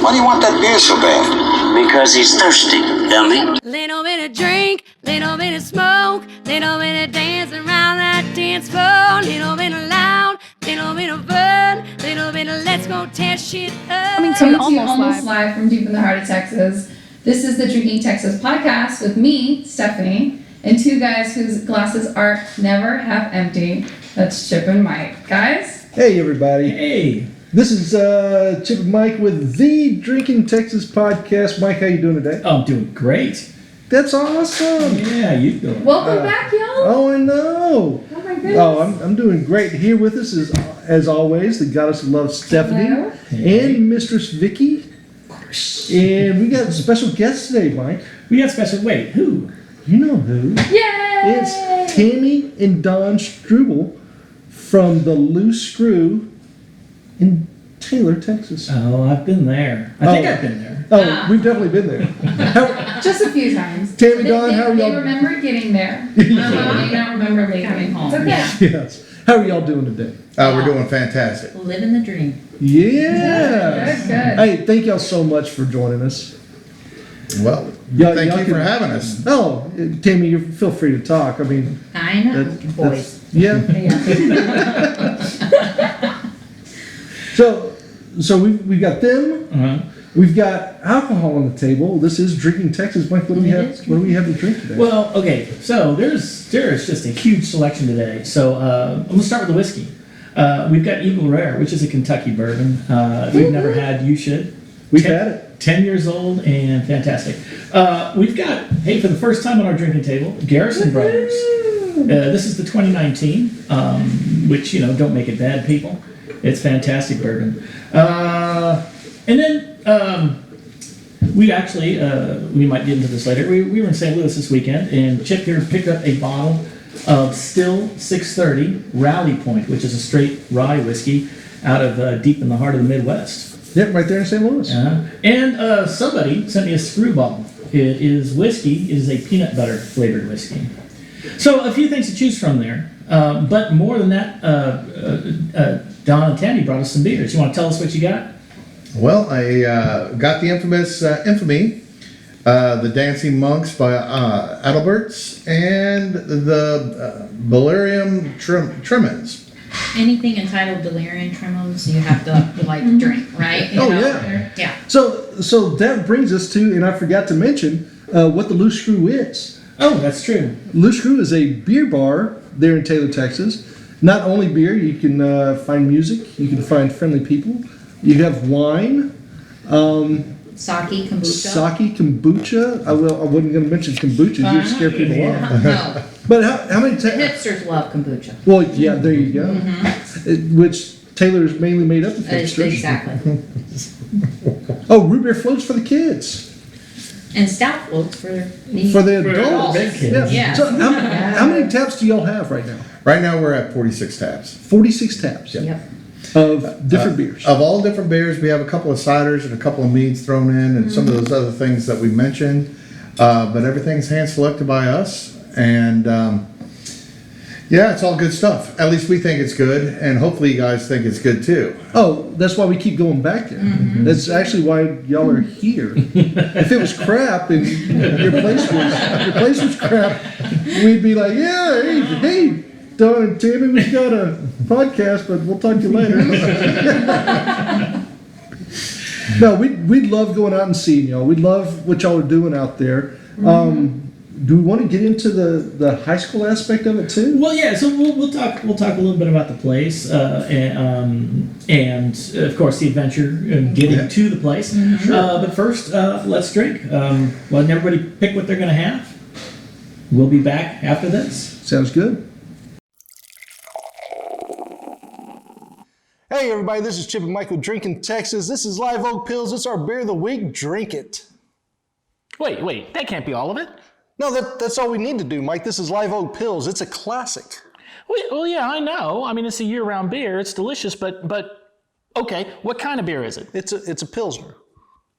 Why do you want that beer so bad? Because he's thirsty, dummy. Little bit of drink, little bit of smoke, little bit of dance around that dance floor, little bit of loud, little bit of fun, little bit of let's go tear shit up. Coming to you almost live from deep in the heart of Texas. This is the Drinking Texas podcast with me, Stephanie, and two guys whose glasses are never half empty. That's Chip and Mike. Guys? Hey, everybody. Hey. This is Chip and Mike with the Drinking Texas podcast. Mike, how you doing today? Oh, I'm doing great. That's awesome. Yeah, you doing? Welcome back, y'all. Oh, I know. Oh, my goodness. Oh, I'm doing great. Here with us is, as always, the goddess of love, Stephanie, Hello. and Mistress Vicky. And we got special guests today, Mike. We got special. Wait, who? You know who? Yay! It's Tammy and Don Struble from the Loose Screw in Taylor, Texas. Oh, I've been there. I think I've been there. Oh, we've definitely been there. Just a few times. Tammy, Don, how are They y'all? remember getting there. They don't remember coming home. It's okay. Yes. How are y'all doing today? We're doing fantastic. Living the dream. Yeah. Good. Hey, thank y'all so much for joining us. Well, Y'all thank you can- for having us. Oh, Tammy, you feel free to talk. I mean, I know, that's- boys. yeah. So we've got them. Uh-huh. We've got alcohol on the table. This is Drinking Texas. Mike, what do we have? What do we have to drink today? Well, okay. So there's just a huge selection today. So I'm gonna start with the whiskey. We've got Eagle Rare, which is a Kentucky bourbon. We've never had. You should. We've had it. 10 years old and fantastic. We've got, hey, for the first time on our drinking table, Garrison Brothers. This is the 2019, which, don't make it bad, people. It's fantastic bourbon. And then we actually, we might get into this later, we were in St. Louis this weekend, and Chip here picked up a bottle of Still 630 Rally Point, which is a straight rye whiskey out of deep in the heart of the Midwest. Yep, right there in St. Louis. And somebody sent me a screwball. It is whiskey. It is a peanut butter flavored whiskey. So a few things to choose from there. But more than that, Don and Tammy brought us some beers. You want to tell us what you got? Well, I got the infamous Infamy, the Dancing Monks by Adalberts, and the Delirium Tremens. Anything entitled Delirium Tremens, you have to drink, right? Oh, yeah. Yeah. So that brings us to, and I forgot to mention, what the Loose Screw is. Oh, that's true. Loose Screw is a beer bar there in Taylor, Texas. Not only beer, you can find music, you can find friendly people. You have wine, Sake, kombucha. sake, kombucha. I wasn't going to mention kombucha. You'd scare people off. No, But how many? the hipsters love kombucha. Well, yeah, there you go. Which Taylor is mainly made up of hipsters. Exactly. Oh, root beer floats for the kids. And stout floats for The adults. big kids. Yeah. So how many taps do y'all have right now? Right now we're at 46 taps. 46 taps Yep. of different beers. Of all different beers, we have a couple of ciders and a couple of meads thrown in and some of those other things that we mentioned. But everything's hand selected by us. And yeah, it's all good stuff. At least we think it's good. And hopefully you guys think it's good too. Oh, that's why we keep going back there. That's actually why y'all are here. If it was crap and your place was crap, we'd be like, yeah, hey, Don and Tammy, we've got a podcast, but we'll talk to you later. No, we'd love going out and seeing y'all. We love what y'all are doing out there. Do we want to get into the high school aspect of it too? Well, yeah. So we'll talk a little bit about the place, and of course the adventure getting to the place. But first, let's drink. Let everybody pick what they're going to have. We'll be back after this. Sounds good. Hey everybody, this is Chip and Mike with Drinking Texas. This is Live Oak Pills. It's our beer of the week. Drink it. Wait, that can't be all of it. No, that's all we need to do, Mike. This is Live Oak Pills. It's a classic. Well, yeah, I know. I mean, it's a year-round beer. It's delicious, but okay, what kind of beer is it? It's a Pilsner.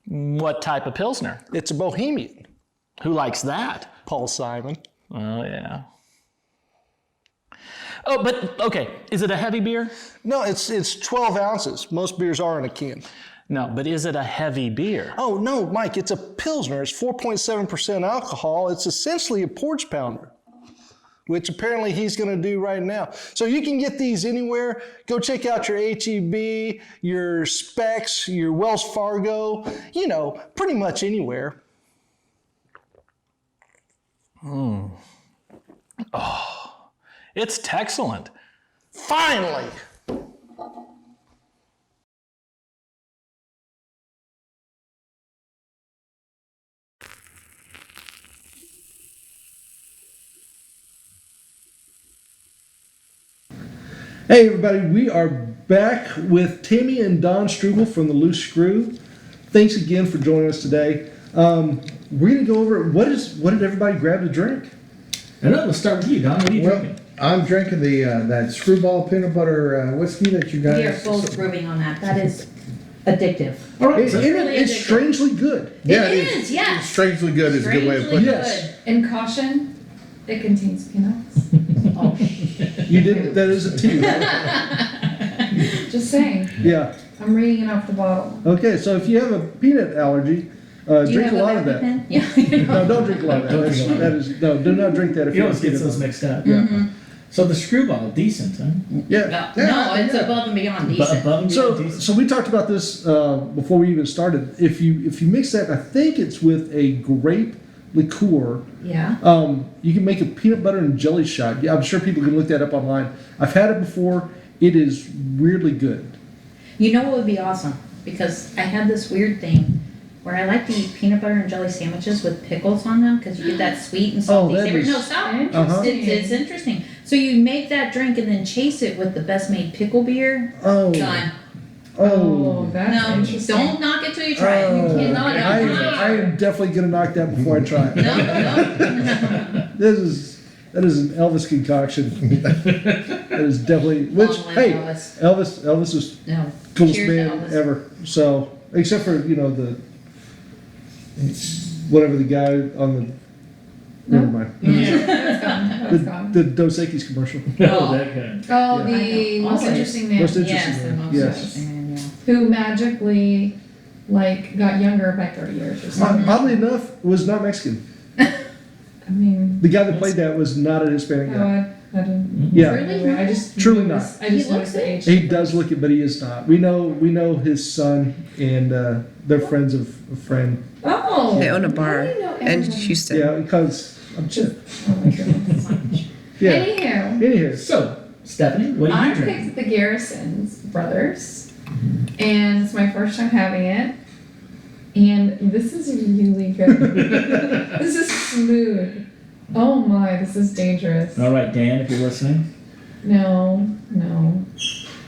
What type of Pilsner? It's a Bohemian. Who likes that? Paul Simon. Oh, yeah. Oh, but okay, is it a heavy beer? No, it's 12 ounces. Most beers are in a can. No, but is it a heavy beer? Oh, no, Mike, it's a Pilsner. It's 4.7% alcohol. It's essentially a porch pounder, which apparently he's going to do right now. So you can get these anywhere. Go check out your H-E-B, your Specs, your Wells Fargo, pretty much anywhere. Oh, it's excellent. Finally! Hey everybody, we are back with Tammy and Don Struble from the Loose Screw. Thanks again for joining us today. We're going to go over what did everybody grab to drink? And let's start with you, Don. What are you drinking? I'm drinking the that Screwball peanut butter whiskey that you guys. We are both brewing on that. That is addictive. All right. It's really strangely good. Yeah, it is, yes. Strangely good is a good way of putting it. Yes. And caution, it contains peanuts. Oh, You did. That is a tea, right? Just saying. Yeah. I'm reading it off the bottle. Okay, so if you have a peanut allergy, do you drink have a lot of that. pen? Yeah. No, don't drink a lot of that. Don't drink a lot of That is no. Do not drink that if You you always have get peanut those allergy. mixed up. Yeah. So the Screwball, decent, huh? Yeah. No, it's above and beyond decent. Above and beyond decent. So we talked about this before we even started. If you mix that, I think it's with a grape liqueur. Yeah. You can make a peanut butter and jelly shot. Yeah, I'm sure people can look that up online. I've had it before. It is weirdly good. You know what would be awesome? Because I had this weird thing where I like to eat peanut butter and jelly sandwiches with pickles on them because you get that sweet and salty that savor. is- No, stop. Uh-huh. It's interesting. So you make that drink and then chase it with the best made pickle beer. Oh. Done. Oh. That's No, interesting. don't knock it till you try it. Oh. You cannot. I am definitely gonna knock that before I try it. No. That is an Elvis concoction. That is definitely Long live hey, Elvis. Elvis is No. coolest Cheers to man Elvis. ever. So except for the whatever the guy on the never mind That's gone. That's gone. the Dos Equis commercial. Oh, that guy. Oh, I the know. most Always. interesting man. Most interesting Yes, the man. most Yes. interesting man, yeah. Who magically, got younger by 30 years or something. Oddly enough, was not Mexican. I mean, The guy that played that was not an Hispanic oh, guy. I didn't. Yeah, Really? I just Truly noticed- not. I just He looks noticed the it. age. he does look it, but he is not. We know his son, and they're friends of a friend. Oh. They own a how bar do you know in everyone? Houston. Yeah, because I'm chip. Oh my goodness. Yeah. Anywho, Anywho, So, Stephanie, what are I you drinking? picked the Garrison's Brothers, and it's my first time having it. And this is really good. This is smooth. Oh my, this is dangerous. All right, Dan, if you're listening. No.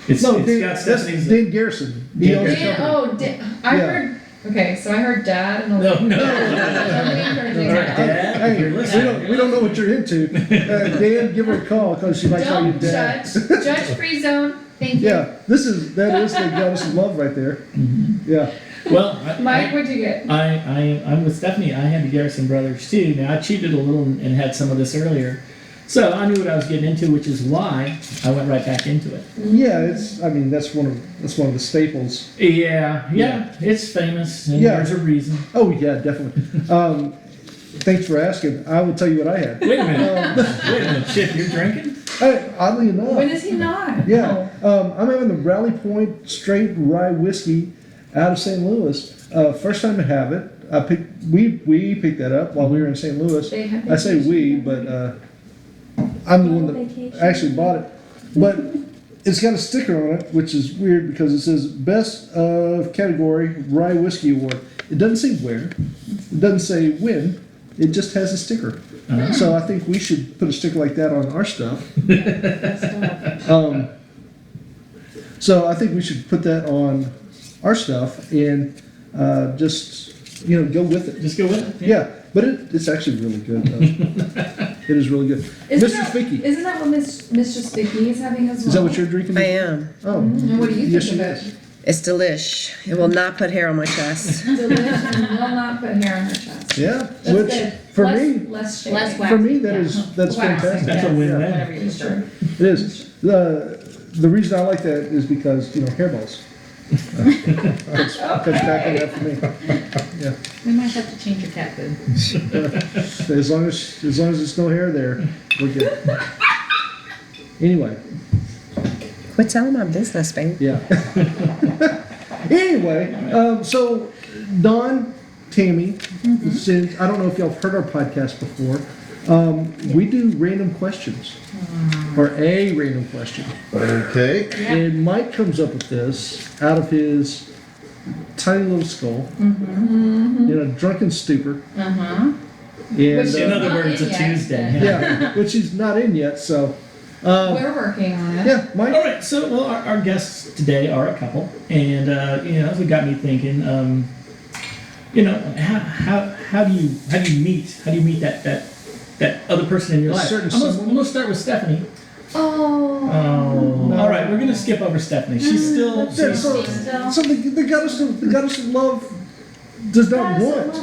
It's no, got that's Stephanie's. Dan Garrison. He Dan owns the Dan, company. I Yeah. heard. Okay, so I heard Dad, and I was No, like, no. Somebody encouraging All right, Dad. Dad, if Hey, you're listening. we don't know what you're into. Dan, give her a call because she might call you Don't dad. judge free zone. Thank you. Yeah, that is the goddess of love right there. Yeah. Well, Mike, what'd you get? I'm with Stephanie. I had the Garrison Brothers too. Now I cheated a little and had some of this earlier, so I knew what I was getting into, which is why I went right back into it. Yeah, that's one of the staples. Yeah, it's famous, and Yeah. there's a reason. Oh yeah, definitely. Thanks for asking. I will tell you what I had. Wait a minute, Chip, you're drinking? Oddly enough. When is he not? Yeah, I'm having the Rally Point Straight Rye Whiskey out of St. Louis. First time to have it. We picked that up while we were in St. Louis. They have I say we, but I'm the one that actually bought it. But it's got a sticker on it, which is weird because it says Best of Category Rye Whiskey Award. It doesn't say where. It doesn't say when. It just has a sticker. So I think we should put a sticker like that on our stuff. So I think we should put that on our stuff and just go with it. Just go with it. Yeah, but it's actually really good though. It is really good. Mr. Spicky, Isn't that what Mistress Vicky is having as well? is that what you're drinking? I am. Oh, And what do you yes, think she of is. it? It's delish. It will not put hair on my chest. Delicious and will not put hair on her chest. Yeah, That's which good. for less, me, less shady. Less wax. for me Yeah. that's Waxing, fantastic. That's a win-win. Whatever you It's prefer. true. It is. The reason I like that is because hairballs. Cuts back on that for me. Yeah. We might have to change your cat food. As long as there's no hair there, we're good. Anyway, Quit telling my business, babe. yeah. Anyway, so Don, Tammy, since I don't know if y'all have heard our podcast before, we do random questions or a random question. Okay. And Mike comes up with this out of his tiny little skull in a drunken stupor. And, In other words, a Yeah. Tuesday. yeah, which he's not in yet, so. We're working on it. Yeah, Mike. All right, so well, our guests today are a couple, and it got me thinking. How do you meet that other person in your A life? certain I'm someone? gonna start with Stephanie. Oh. All right, we're gonna skip over Stephanie. She's still. Yeah, so the goddess of love does not want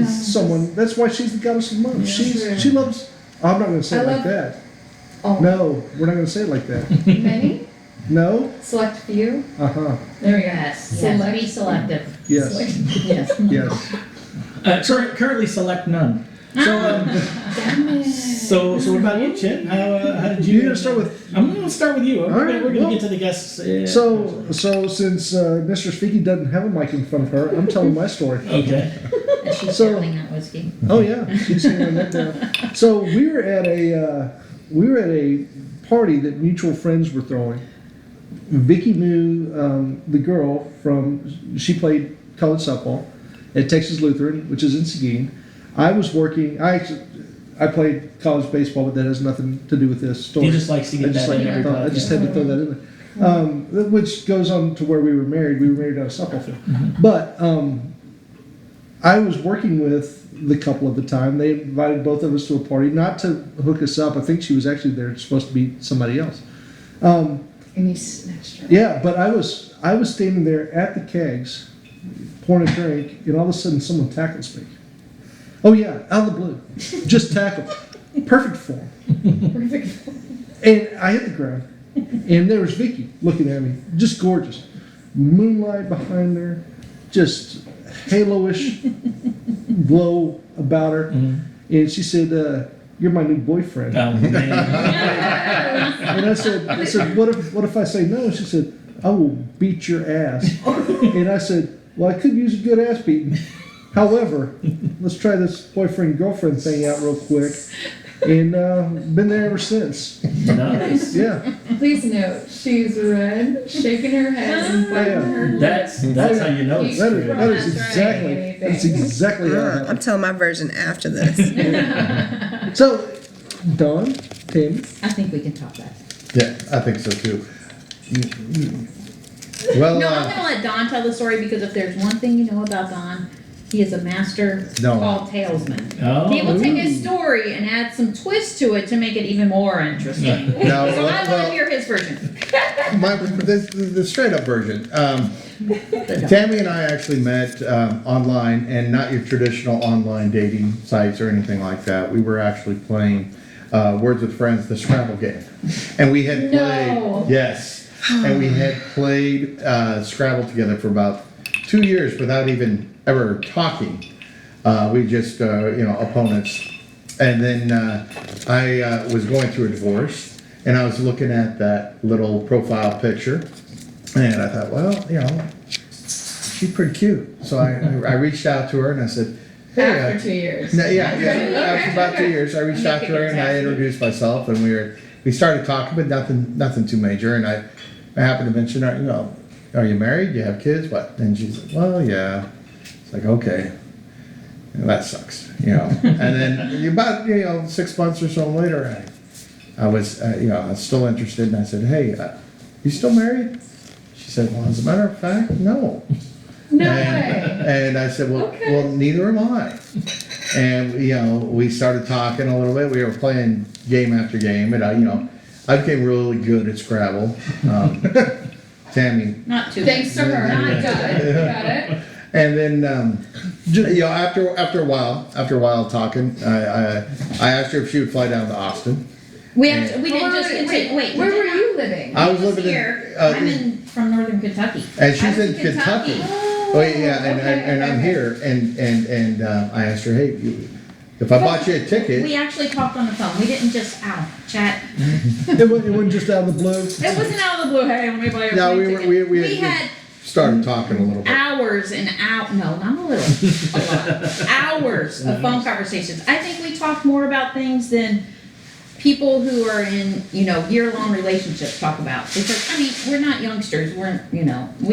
someone. That's why she's the goddess of love. She loves. I'm not going to say it like that. Oh. No, we're not going to say it like that. Many? No. Select few? Uh-huh. There we go. Yes, Select. be selective. Yes. Yes. Yes. Currently select none. So what about you, Chip? How did you? You're going to start with. I'm going to start with you. We're right, going to well, get to the guests. So since Mr. Speaky doesn't have a mic in front of her, I'm telling my story. Okay. And she's So- selling that whiskey. Oh yeah, she's handling that down. So we were at a party that mutual friends were throwing. Vicky knew the girl she played college softball at Texas Lutheran, which is in Seguin. I was working. I played college baseball, but that has nothing to do with this story. He just likes to get that in every I just had to throw that in there. Which goes on to where we were married. We were married on a softball field. But I was working with the couple at the time. They invited both of us to a party, not to hook us up. I think she was actually there supposed to be somebody else. And you snatched her. Yeah, but I was standing there at the kegs, pouring a drink, and all of a sudden someone tackles me. Oh yeah, out of the blue, just tackled, perfect form. Perfect. And I hit the ground, and there was Vicky looking at me, just gorgeous, moonlight behind her, just halo-ish glow about her, and she said, "You're my new boyfriend." Oh, man. And I said, what if I say no? She said, "I will beat your ass." And I said, "Well, I could use a good ass beating. However, let's try this boyfriend-girlfriend thing out real quick." And been there ever since. Nice. Yeah. Please note, she's red, shaking her head and biting her. That's how you know it's That true. is That's right. exactly how it I'm happened. telling my version after this. So, Don, Tammy, I think we can top that. Yeah, I think so too. Well, No, I'm gonna let Don tell the story because if there's one thing you know about Don, he is a master No. tall talesman. Oh. He will take a story and add some twist to it to make it even more interesting. No, So I well- want to hear his version. the straight up version. Tammy and I actually met online, and not your traditional online dating sites or anything like that. We were actually playing Words with Friends, the Scrabble game, and we had played. No. Yes, and we had played Scrabble together for about 2 years without even ever talking. We just opponents, and then I was going through a divorce. And I was looking at that little profile picture, and I thought, well, she's pretty cute. So I reached out to her and I said, hey. After 2 years. After about 2 years, I reached out to her and I introduced myself, and we started talking, but nothing too major. And I happened to mention, are you married? Do you have kids? What? And she's like, well, yeah. It's like, okay. That sucks, And then about 6 months or so later, I was still interested, and I said, "Hey, you still married?" She said, "Well, as a matter of fact, no." No way. And I said, "Well, Okay. well, neither am I." And we started talking a little bit. We were playing game after game, and I became really good at Scrabble. Tammy. Not too. Thanks to her. Not Got it. Got it. And then, after a while talking, I asked her if she would fly down to Austin. We didn't just continue. Wait. Where were you living? I was He living here. in, I'm from northern Kentucky. and she's I was in in Kentucky. Kentucky. Oh yeah, and, okay, and I'm okay. here, and I asked her, hey, if I bought you a ticket, We actually talked on the phone. We didn't just chat. It wasn't just out of the blue. It wasn't out of the blue. Hey, let me buy you a no, plane ticket. we had started talking a little bit. hours and no, not a little, a lot. Hours of phone conversations. I think we talked more about things than people who are in, year-long relationships talk about. Because, I mean, we're not youngsters. We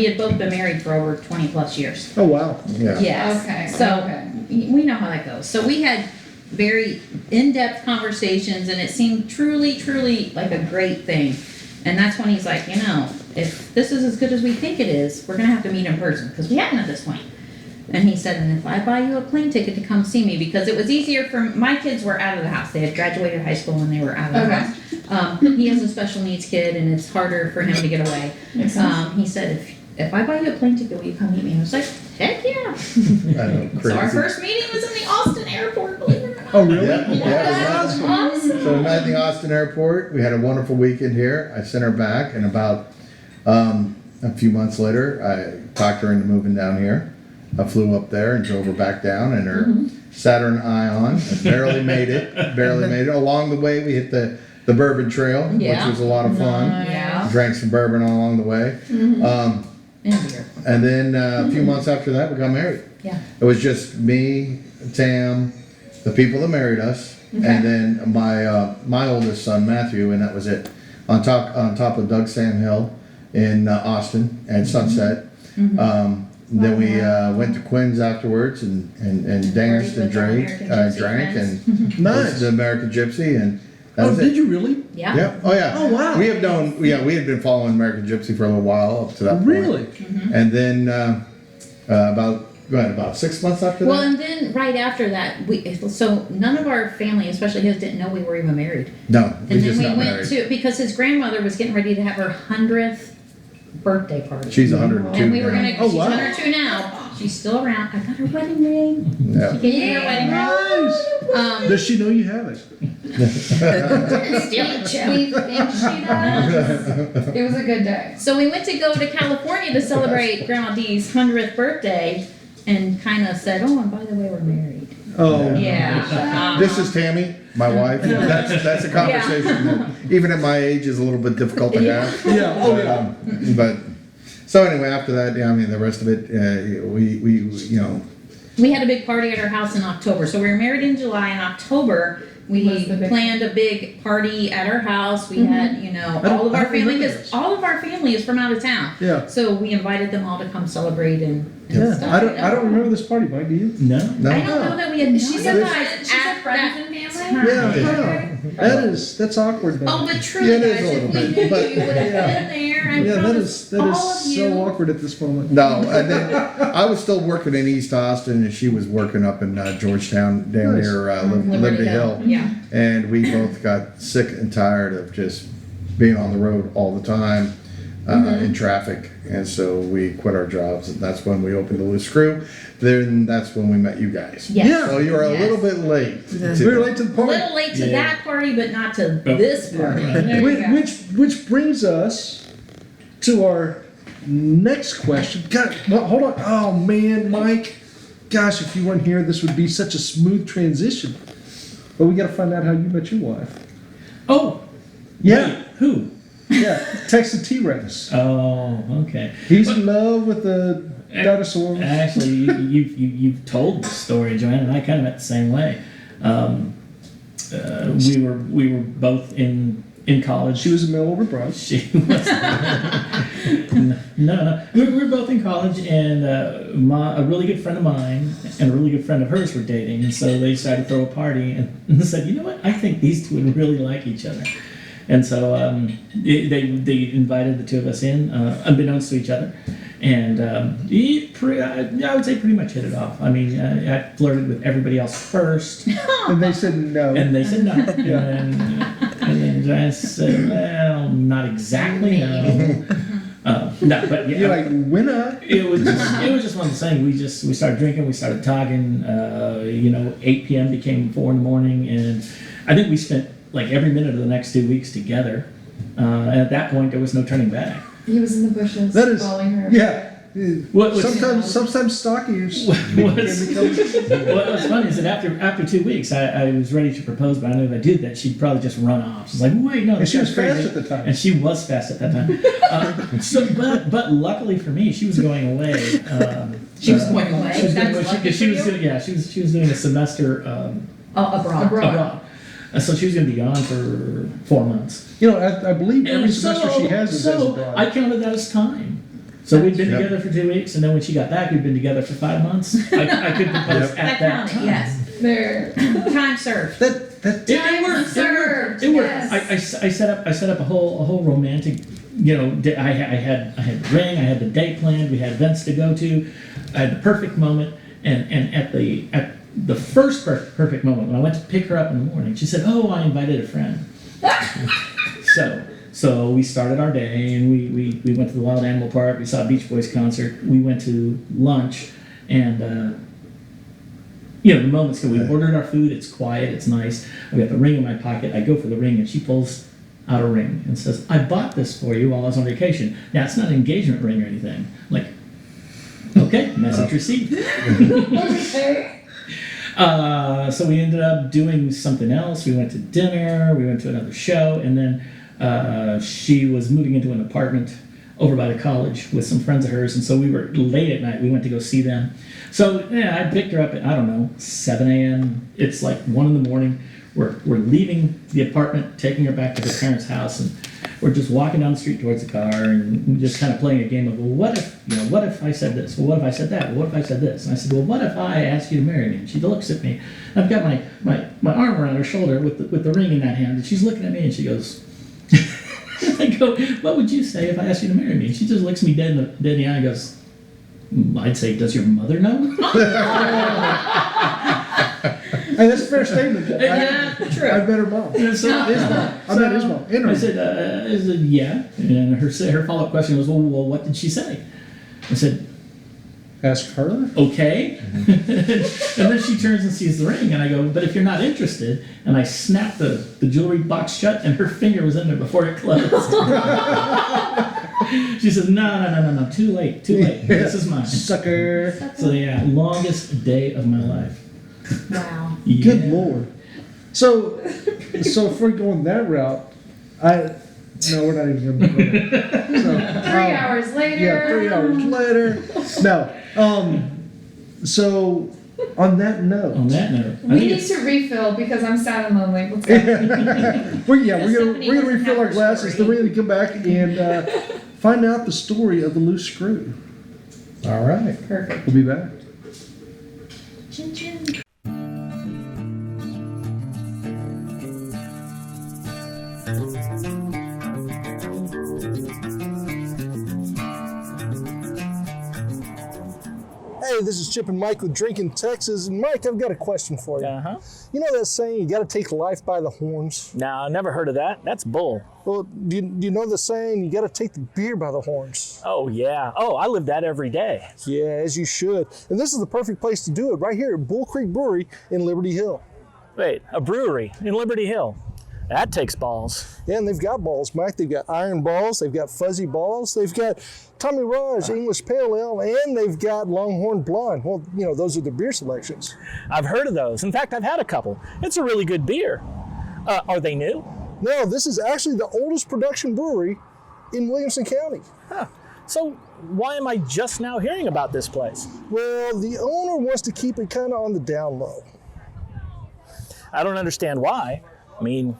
had both been married for over 20 plus years. Oh, wow. Yeah. Yes. Okay, So okay. we know how that goes. So we had very in-depth conversations, and it seemed truly, truly like a great thing. And that's when he's like, if this is as good as we think it is, we're gonna have to meet in person because we hadn't at this point. And he said, and if I buy you a plane ticket to come see me, because it was easier for my kids were out of the house. They had graduated high school and they were out of the Okay. house. He has a special needs kid, and it's harder for him to get away. Makes sense. He said, if I buy you a plane ticket, will you come meet me? And I was like, heck yeah. I know, crazy. So our first meeting was in the Austin airport, believe it or not. Oh, really? Yeah, yeah, it was Awesome. So we met at the Austin airport. We had a wonderful weekend here. I sent her back, and about a few months later, I talked her into moving down here. I flew up there and drove her back down in her Saturn Ion. I barely made it. Along the way, we hit the Bourbon Trail, Yeah. which was a lot of fun. Yeah. Drank some bourbon along the way. And beer. And then a few months after that, we got married. Yeah. It was just me, Tam, the people that married us, and then my oldest son Matthew, and that was it. On top of Doug Sam Hill in Austin at Sunset. Then we went to Quinn's afterwards and danced and with our drank, American Gypsy drank friends. and Nice. the American Gypsy, and that Oh, was did it. you really? Yeah. Yep. Oh yeah. Oh, wow. We had been following American Gypsy for a little while up to that point. Really? And then about 6 months after Well, that. and then right after that, so none of our family, especially his, didn't know we were even married. No, And we then just we got went married. because his grandmother was getting ready to have her 100th birthday party. She's 102 and we were now. gonna. Oh, She's wow. 102 now. She's still around. I got her wedding ring. Yeah. She gave me her wedding ring. Nice. Does she know you have it? Steal it, Chip. We think she does. It was a good day. So we went to go to California to celebrate Grandma Dee's 100th birthday, and kind of said, "Oh, and by the way, we're married." Oh. Yeah. This is Tammy, my wife. That's a conversation that even at my age is a little bit difficult to have. Yeah. Oh, yeah. But so anyway, after that, yeah, I mean the rest of it, We had a big party at our house in October. So we were married in July. In October, Was we the big- planned a big party at our house. We had, all of I our don't family, remember because this. all of our family is from out of town. Yeah. So we invited them all to come celebrate and Yeah. stuff. I don't remember this party, Mike. Do you? No. no. I don't know that we had. She no said guys that she at said friends that and family. Yeah. That's awkward. Oh, but truly, Yeah, it is guys, a if little we bit, knew but- you would have been there. I Yeah, that promise is all of so you. awkward at this moment. No, and then I was still working in East Austin, and she was working up in Georgetown, down Nice. near Liberty Hill. Yeah. And we both got sick and tired of just being on the road all the time in traffic, and so we quit our jobs. And that's when we opened the Loose Screw. Then that's when we met you guys. Yes. Yeah. So you were a Yes. little bit late. We were late to the A party. little late to Yeah. that party, but not to Oh. this party. There you go. Which brings us to our next question. God, well, hold on. Oh man, Mike. Gosh, if you weren't here, this would be such a smooth transition. But we got to find out how you met your wife. Oh. Yeah. Wait, who? Yeah, Texas T-Rex. Oh, okay. He's in love with the dinosaur. Actually, you've told the story, Joanna, and I kind of met the same way. We were both in college. She was a mail order bride. She was. No. We were both in college, and a really good friend of mine and a really good friend of hers were dating, and so they decided to throw a party and said, you know what? I think these two would really like each other. And so they invited the two of us in, unbeknownst to each other, and I would say pretty much hit it off. I mean, I flirted with everybody else first, And they said no. and they said no. Yeah. And then Joanna said, well, not exactly, no. No, but yeah. You're like, winner. It was just one of the things. We started drinking, we started talking. 8 p.m. became 4 in the morning, and I think we spent like every minute of the next 2 weeks together. And at that point, there was no turning back. He was in the bushes That is, following her. yeah. What's Sometimes stockies. what's funny is that after 2 weeks, I was ready to propose, but I knew if I did that, she'd probably just run off. She's like, wait, no. And she was crazy. fast at the time. And she was fast at that time. But luckily for me, she was going away. She was going away? She was That's going, lucky she for was you? doing, yeah, she was doing a semester abroad. So she was going to be gone for 4 months. You know, I believe every And semester she has is as abroad. I counted that as time. So we'd been together for 2 weeks, and then when she got back, we'd been together for 5 months. I could propose at that counted, time. yes. There. Time served. That It worked. served, It worked. yes. I set up a whole romantic. You know, I had the ring. I had the date planned. We had events to go to. I had the perfect moment, and at the first perfect moment when I went to pick her up in the morning, she said, "Oh, I invited a friend." So we started our day, and we went to the Wild Animal Park. We saw a Beach Boys concert. We went to lunch, and the moments that we ordered our food. It's quiet. It's nice. I got the ring in my pocket. I go for the ring, and she pulls out a ring and says, "I bought this for you while I was on vacation." Now it's not an engagement ring or anything. I'm like, okay, message received. Okay. So we ended up doing something else. We went to dinner. We went to another show, and then she was moving into an apartment over by the college with some friends of hers, and so we were late at night. We went to go see them. So yeah, I picked her up at 7 a.m. It's like 1 in the morning. We're leaving the apartment, taking her back to her parents' house, and we're just walking down the street towards the car and just kind of playing a game of, well, what if I said this? Well, what if I said that? Well, what if I said this? And I said, well, what if I asked you to marry me? And she looks at me. I've got my arm around her shoulder with the ring in that hand, and she's looking at me and she goes, I go, what would you say if I asked you to marry me? And she just looks me dead in the eye and goes, I'd say, does your mother know? Hey, that's a fair statement. True. I met her mom. His mom. I met his mom. I said, yeah. And her follow-up question was, well, what did she say? I said, Ask her? okay. And then she turns and sees the ring, and I go, but if you're not interested, and I snap the jewelry box shut, and her finger was in there before it closed. She says, no, too late. This is mine. Sucker. So yeah, longest day of my life. Wow. Yeah. Good Lord. So if we're going that route, no, we're not even going to go there. So, 3 hours later. Yeah, 3 hours later. No. So on that note, I We think need it's, to refill because I'm sad and lonely. Let's go. we're Stephanie gonna doesn't refill have our her glasses. story. Then we're gonna come back and find out the story of the loose screw. All right. Perfect. We'll be back. Chin chin. Hey, this is Chip and Mike with Drinking Texas. And Mike, I've got a question for you. Uh-huh. You know that saying, you got to take life by the horns? No, I never heard of that. That's bull. Well, do you know the saying, you got to take the beer by the horns? Oh, yeah. Oh, I live that every day. Yeah, as you should. And this is the perfect place to do it, right here at Bull Creek Brewery in Liberty Hill. Wait, a brewery in Liberty Hill. That takes balls. Yeah, and they've got balls, Mike. They've got iron balls, they've got fuzzy balls, they've got Tommy Raj English Pale Ale, and they've got Longhorn Blonde. Well, you know, those are the beer selections. I've heard of those. In fact, I've had a couple. It's a really good beer. Are they new? No, this is actually the oldest production brewery in Williamson County. So why am I just now hearing about this place? Well, the owner wants to keep it kind of on the down low. I don't understand why. I mean,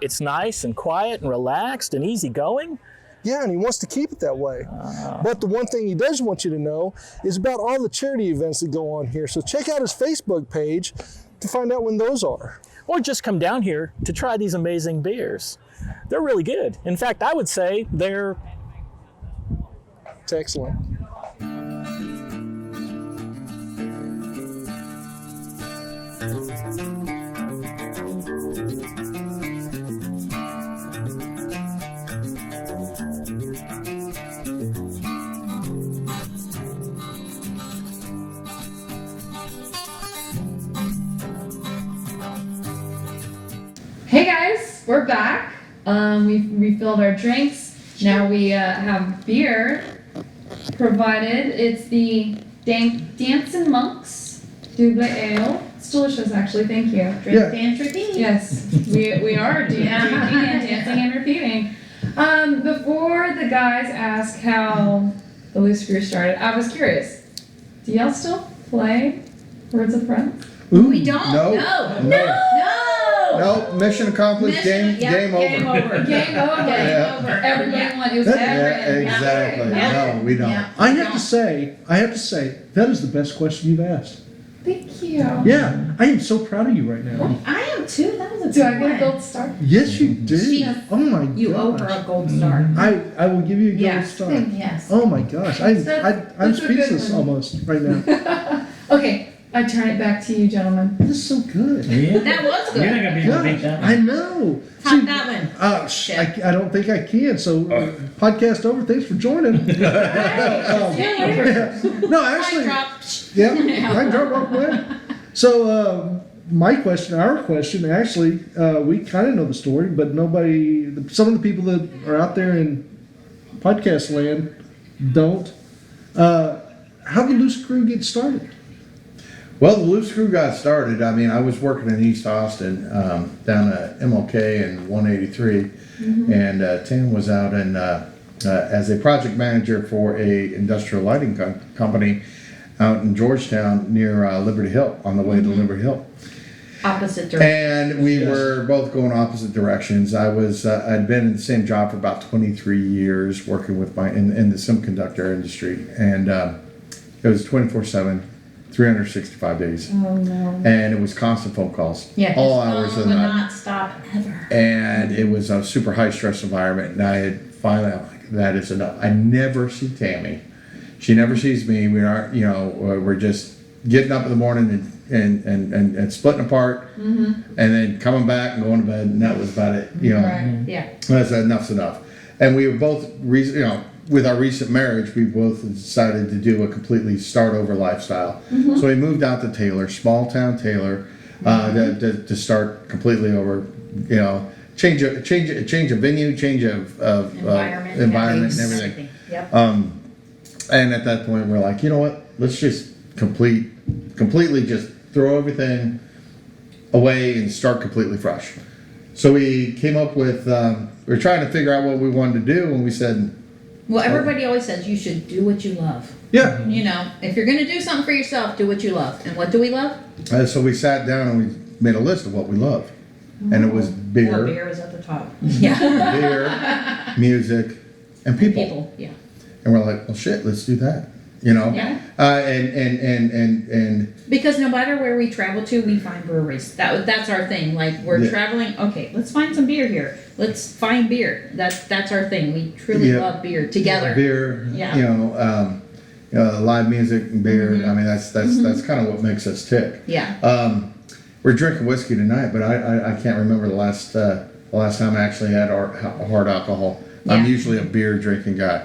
it's nice and quiet and relaxed and easygoing. Yeah, and he wants to keep it that way. But the one thing he does want you to know is about all the charity events that go on here. So check out his Facebook page to find out when those are. Or just come down here to try these amazing beers. They're really good. In fact, I would say they're It's excellent. Hey guys, we're back. We've refilled our drinks. Now we have beer provided. It's the Dancing Monks Double Ale. It's delicious, actually. Thank you. Drink, Yeah. dance, repeat. Yes, we are drinking and dancing and repeating. Before the guys ask how the Loose Screw started, I was curious. Do y'all still play Words of Friends? Ooh, We don't. No. No. No. No. No, mission accomplished, game over. Game over. Game over. Yeah. Everybody Yeah. wants it was That- ever. Yeah, exactly. Yeah. No, we don't. Yeah. I have to say, that is the best question you've asked. Thank you. Yeah, I am so proud of you right now. I am too. That was a Do I good get a one. gold star? Yes, you did. She- Oh my You owe her gosh. a gold star. I will give you a gold Yes. star. Yes. Oh my gosh, I'm That's a good speechless one. almost right now. Okay, I turn it back to you, gentlemen. This is so good. Yeah. That was You're not good. gonna be able to beat Gosh, that. I know. Top that one. I don't think I can. So podcast over. Thanks for joining. No, actually, Drop. yeah, I drop real quick. So our question, actually, we kind of know the story, but nobody. Some of the people that are out there in podcast land don't. How did Loose Crew get started? Well, the Loose Crew got started. I mean, I was working in East Austin, down at MLK and 183, and Tam was out and as a project manager for a industrial lighting company out in Georgetown near Liberty Hill, on the way to Liberty Hill. Opposite direction. And we were both going opposite directions. I'd been in the same job for about 23 years, working with in the semiconductor industry, and it was 24/7. 365 days. Oh no. And it was constant phone calls. Yeah. All his hours phone of the would night. not stop ever. And it was a super high stress environment. And I had finally, I'm like, that is enough. I never see Tammy. She never sees me. We aren't, we're just getting up in the morning and splitting apart, and then coming back and going to bed. And that was about it. Right. Yeah. That's enough's enough. And we were both, with our recent marriage, we both decided to do a completely start over lifestyle. So we moved out to Taylor, small town Taylor, to start completely over. Change a venue, change of environment and everything. Yep. And at that point, we're like, you know what? Let's just completely just throw everything away and start completely fresh. So we came up with, we were trying to figure out what we wanted to do, and we said, Well, everybody always says you should do what you love. Yeah. If you're going to do something for yourself, do what you love. And what do we love? so we sat down and we made a list of what we love. And it was Well, beer, beer is at the top. Yeah. music, and people. People. Yeah. And we're like, well, shit, let's do that. Yeah. And Because no matter where we travel to, we find breweries. That's our thing. Like we're Yeah. traveling. Okay, let's find some beer here. Let's find beer. That's our thing. We truly Yeah. love beer together. beer, Yeah. live music and beer. Mm-hmm. I mean, that's kind of what makes us tick. Yeah. We're drinking whiskey tonight, but I can't remember the last time I actually had hard alcohol. I'm Yeah. usually a beer drinking guy,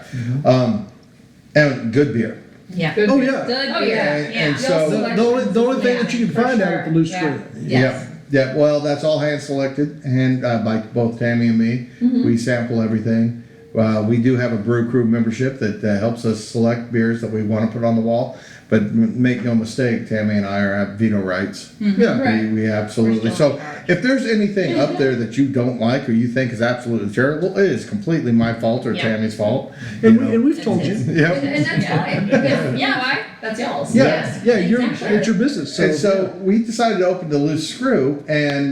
and good beer. Yeah. Oh yeah. Good Oh, beer. yeah. Yeah. And so The only thing that you can For find out sure. at the Loose Yeah. Screw. Yes. Yeah. Well, that's all hand selected, and by both Tammy and me, we sample everything. We do have a Brew Crew membership that helps us select beers that we want to put on the wall. But make no mistake, Tammy and I have veto rights. Yeah. Right. We absolutely. We're still So in charge. if there's anything up there that you don't like or you think is absolutely terrible, it is completely my fault or Yeah. Tammy's fault. And we've told you. Yep. And that's fine. Because you know why? That's y'all's. Yeah, Yes, yeah, exactly. it's your business. So, And so we decided to open the Loose Screw, and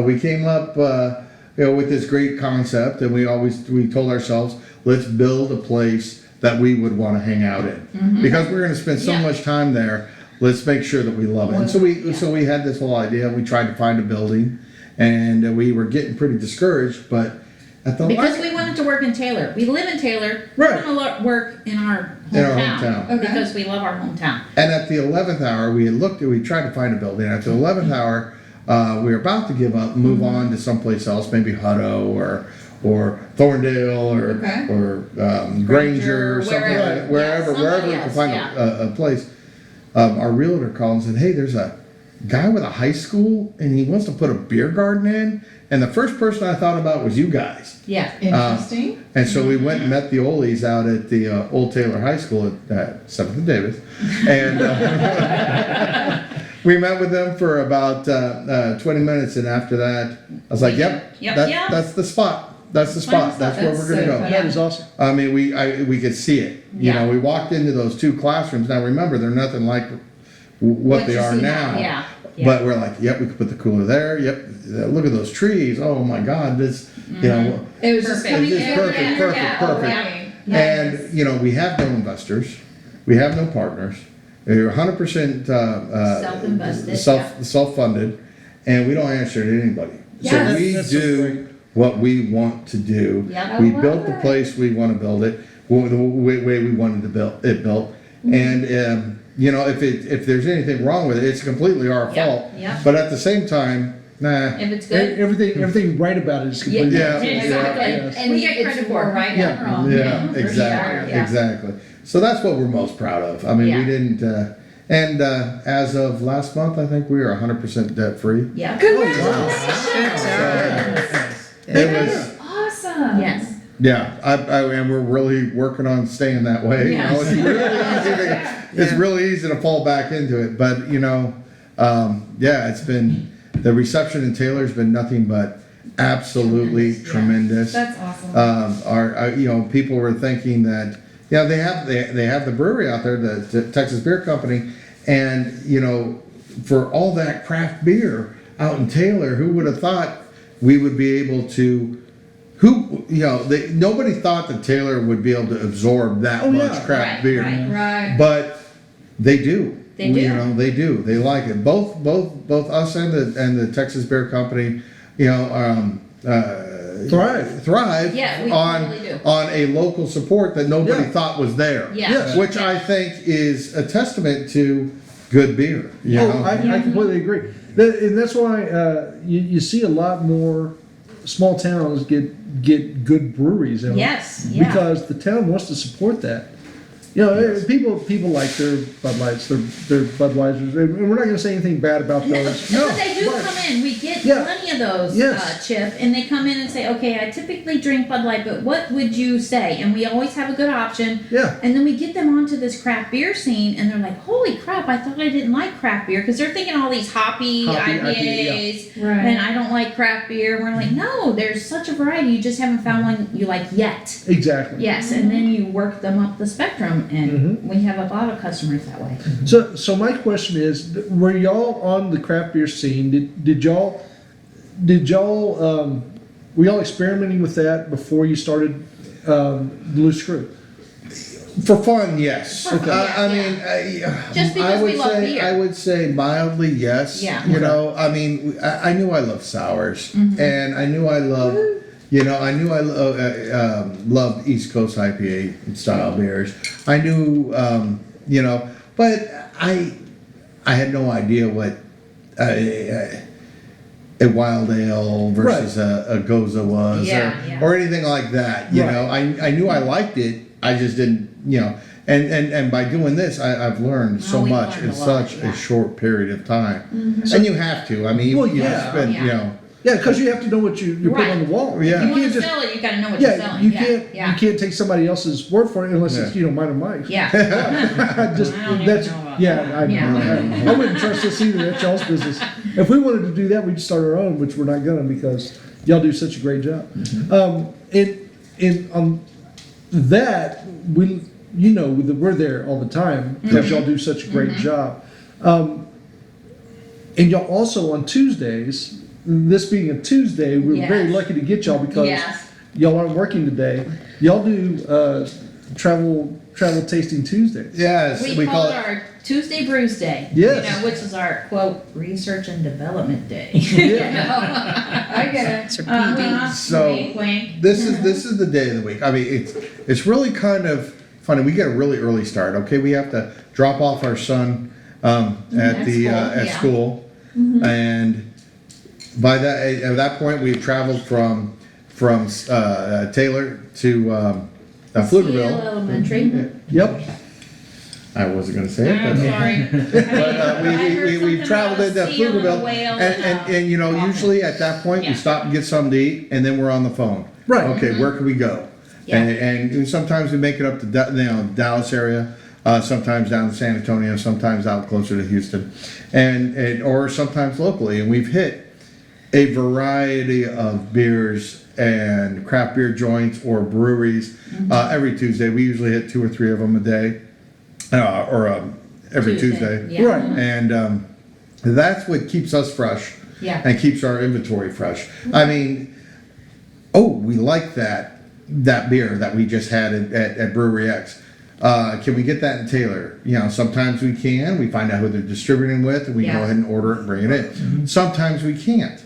we came up, with this great concept, and we told ourselves, let's build a place that we would want to hang out in, because we're going to spend so Yeah. much time there. Let's make sure that we love it. And so we had this whole idea. We tried to find a building, and we were getting pretty discouraged, but at the Because last, we wanted to work in Taylor. We live in Taylor. Right. We want to work in our hometown. In our hometown. Okay. Because we love our hometown. and at the 11th hour, we tried to find a building. At the 11th hour, we were about to give up, move on to someplace else, maybe Hutto or Thorndale or Granger or something like wherever. that, wherever Yeah, we somebody could else, find yeah. a place. Our realtor called and said, "Hey, there's a guy with a high school, and he wants to put a beer garden in. And the first person I thought about was you guys. Yeah. Interesting. And so we went and met the Olies out at the Old Taylor High School at 7th and Davis. And we met with them for about 20 minutes. And after that, I was like, yep. That's the spot. That's the spot. That's where we're going to go. That is awesome. I mean, we could see it. You know, we walked into those 2 classrooms. Now, remember, they're nothing like what they you are see now. Yeah. But we're like, yep, we could put the cooler there. Yep, look at those trees. Oh my God, this, you know, It was just coming It's together. perfect. And you know, we have no investors, we have no partners. We're 100% Self-invested, self-funded, and we don't answer to anybody. Yes. So we That's do what we want to do. Yep. We I built love the it. place we want to build it, the way we wanted to build it built, and. You know, if there's anything wrong with it, it's completely our fault. Yeah. But at the same time, nah. If it's good. Everything right about it is completely. Yeah. Exactly. And We we get get credit credit for for it, right Yeah. and wrong. Yeah, For exactly, sure, yeah. exactly. So that's what we're most proud of. I mean, Yeah. we didn't, and as of last month, I think we are 100% debt free. Yeah. It was, Awesome. Yes. yeah. And we're really working on staying that way. You know, it's really easy to fall back into it, but you know, yeah, it's been the reception in Taylor's been nothing but absolutely tremendous. That's awesome. You know, people were thinking that, yeah, they have the brewery out there, the Texas Beer Company, and you know, for all that craft beer out in Taylor, who would have thought we would be able to? Nobody thought that Taylor would be able to absorb that much craft beer, Right. but they do. They do. You know, they do. They like it. Both us and the Texas Beer Company, you know, thrive Yeah, we on totally do. on a local support that nobody Yeah. thought was there. Yeah. Which I think is a testament to good beer. You Oh, know? I completely agree. And that's why you see a lot more small towns get good breweries. Yes, yeah. Because the town wants to support that. You know, people like their Bud Lights, their Budweisers, and we're not going to say anything bad about those. But they do come in. We get Yeah. plenty of those, Yes. Chip, and they come in and say, okay, I typically drink Bud Light, but what would you say? And we always have a good option. Yeah. And then we get them onto this craft beer scene, and they're like, holy crap, I thought I didn't like craft beer, because they're thinking all these hoppy IPAs, Right. and I don't like craft beer. We're like, no, there's such a variety. You just haven't found one you like yet. Exactly. Yes, and then you work them up the spectrum, and we have a lot of customers that way. So my question is, were y'all on the craft beer scene? Did y'all were y'all experimenting with that before you started Loose Screw? For fun, yes. For fun, I yeah. mean, Just because we love beer. I would say mildly yes. Yeah. You know, I mean, I knew I loved sours, Mm-hmm. and I knew I loved. You know, I knew I loved East Coast IPA style beers. I knew, you know, but I had no idea what a wild ale versus a Goza was, or anything like that. You know, I knew I liked it. I just didn't, you know. And by doing this, I've learned so we've much learned in a lot, such a short period of time. And you have to. I mean, you spend, you know. Yeah, because you have to know what you put Right. on the wall. Yeah. If you want can't to just sell it, you got to know what you're yeah, selling. you Yeah, can't yeah. you can't take somebody else's word for it unless it's Yeah. mine or Mike's. Yeah. I just I don't even that's know about yeah. that. I know. Yeah. I wouldn't trust this either. That's y'all's business. If we wanted to do that, we'd start our own, which we're not gonna because y'all do such a great job. On that we're there all the time because y'all do such a great job. And y'all also on Tuesdays. This being a Tuesday, we're very lucky to get y'all because y'all aren't working today. Y'all do travel tasting Tuesdays. Yes, We call it our Tuesday Brews Day. Yes. You know, which is our quote research and development day. I get it. It's a PB. So wink, wink. this is the day of the week. I mean, it's really kind of funny. We get a really early start. Okay, we have to drop off our son at school, and by at that point we've traveled from Taylor to Pflugerville. Elementary. Yep. I wasn't going to say it, I'm but sorry. we've traveled into Pflugerville, and you know, usually at that point, Yeah. we stop and get something to eat, and then we're on the phone. Right. Okay, where can we go? Yeah. And sometimes we make it up to Dallas area, sometimes down to San Antonio, sometimes out closer to Houston, and or sometimes locally. And we've hit a variety of beers and craft beer joints or breweries every Tuesday. We usually hit 2 or 3 of them a day, every Tuesday. Yeah. Right. And that's what keeps us fresh Yeah. and keeps our inventory fresh. I mean, we like that beer that we just had at Brewery X. Can we get that in Taylor? You know, sometimes we can. We find out who they're distributing with, and we go ahead and order it and bring it in. Sometimes we can't.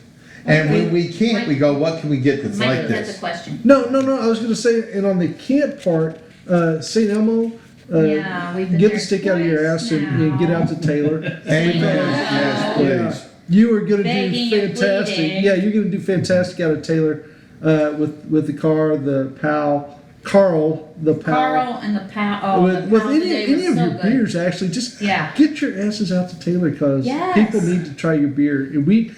And when we can't, we go, what can we get that's Mike, like that's a this? question. No. I was going to say, and on the can't part, St. Elmo, Yeah, we've been get there the stick out of your twice ass and get out to Taylor. Amen. Yes, please. You are going to Begging do and fantastic. pleading. Yeah, you're going to do fantastic out of Taylor with the car, the Carl, the pal. Carl and the pal. with any of your beers, actually, just Yeah. get your asses out to Taylor because Yes. people need to try your beer. And we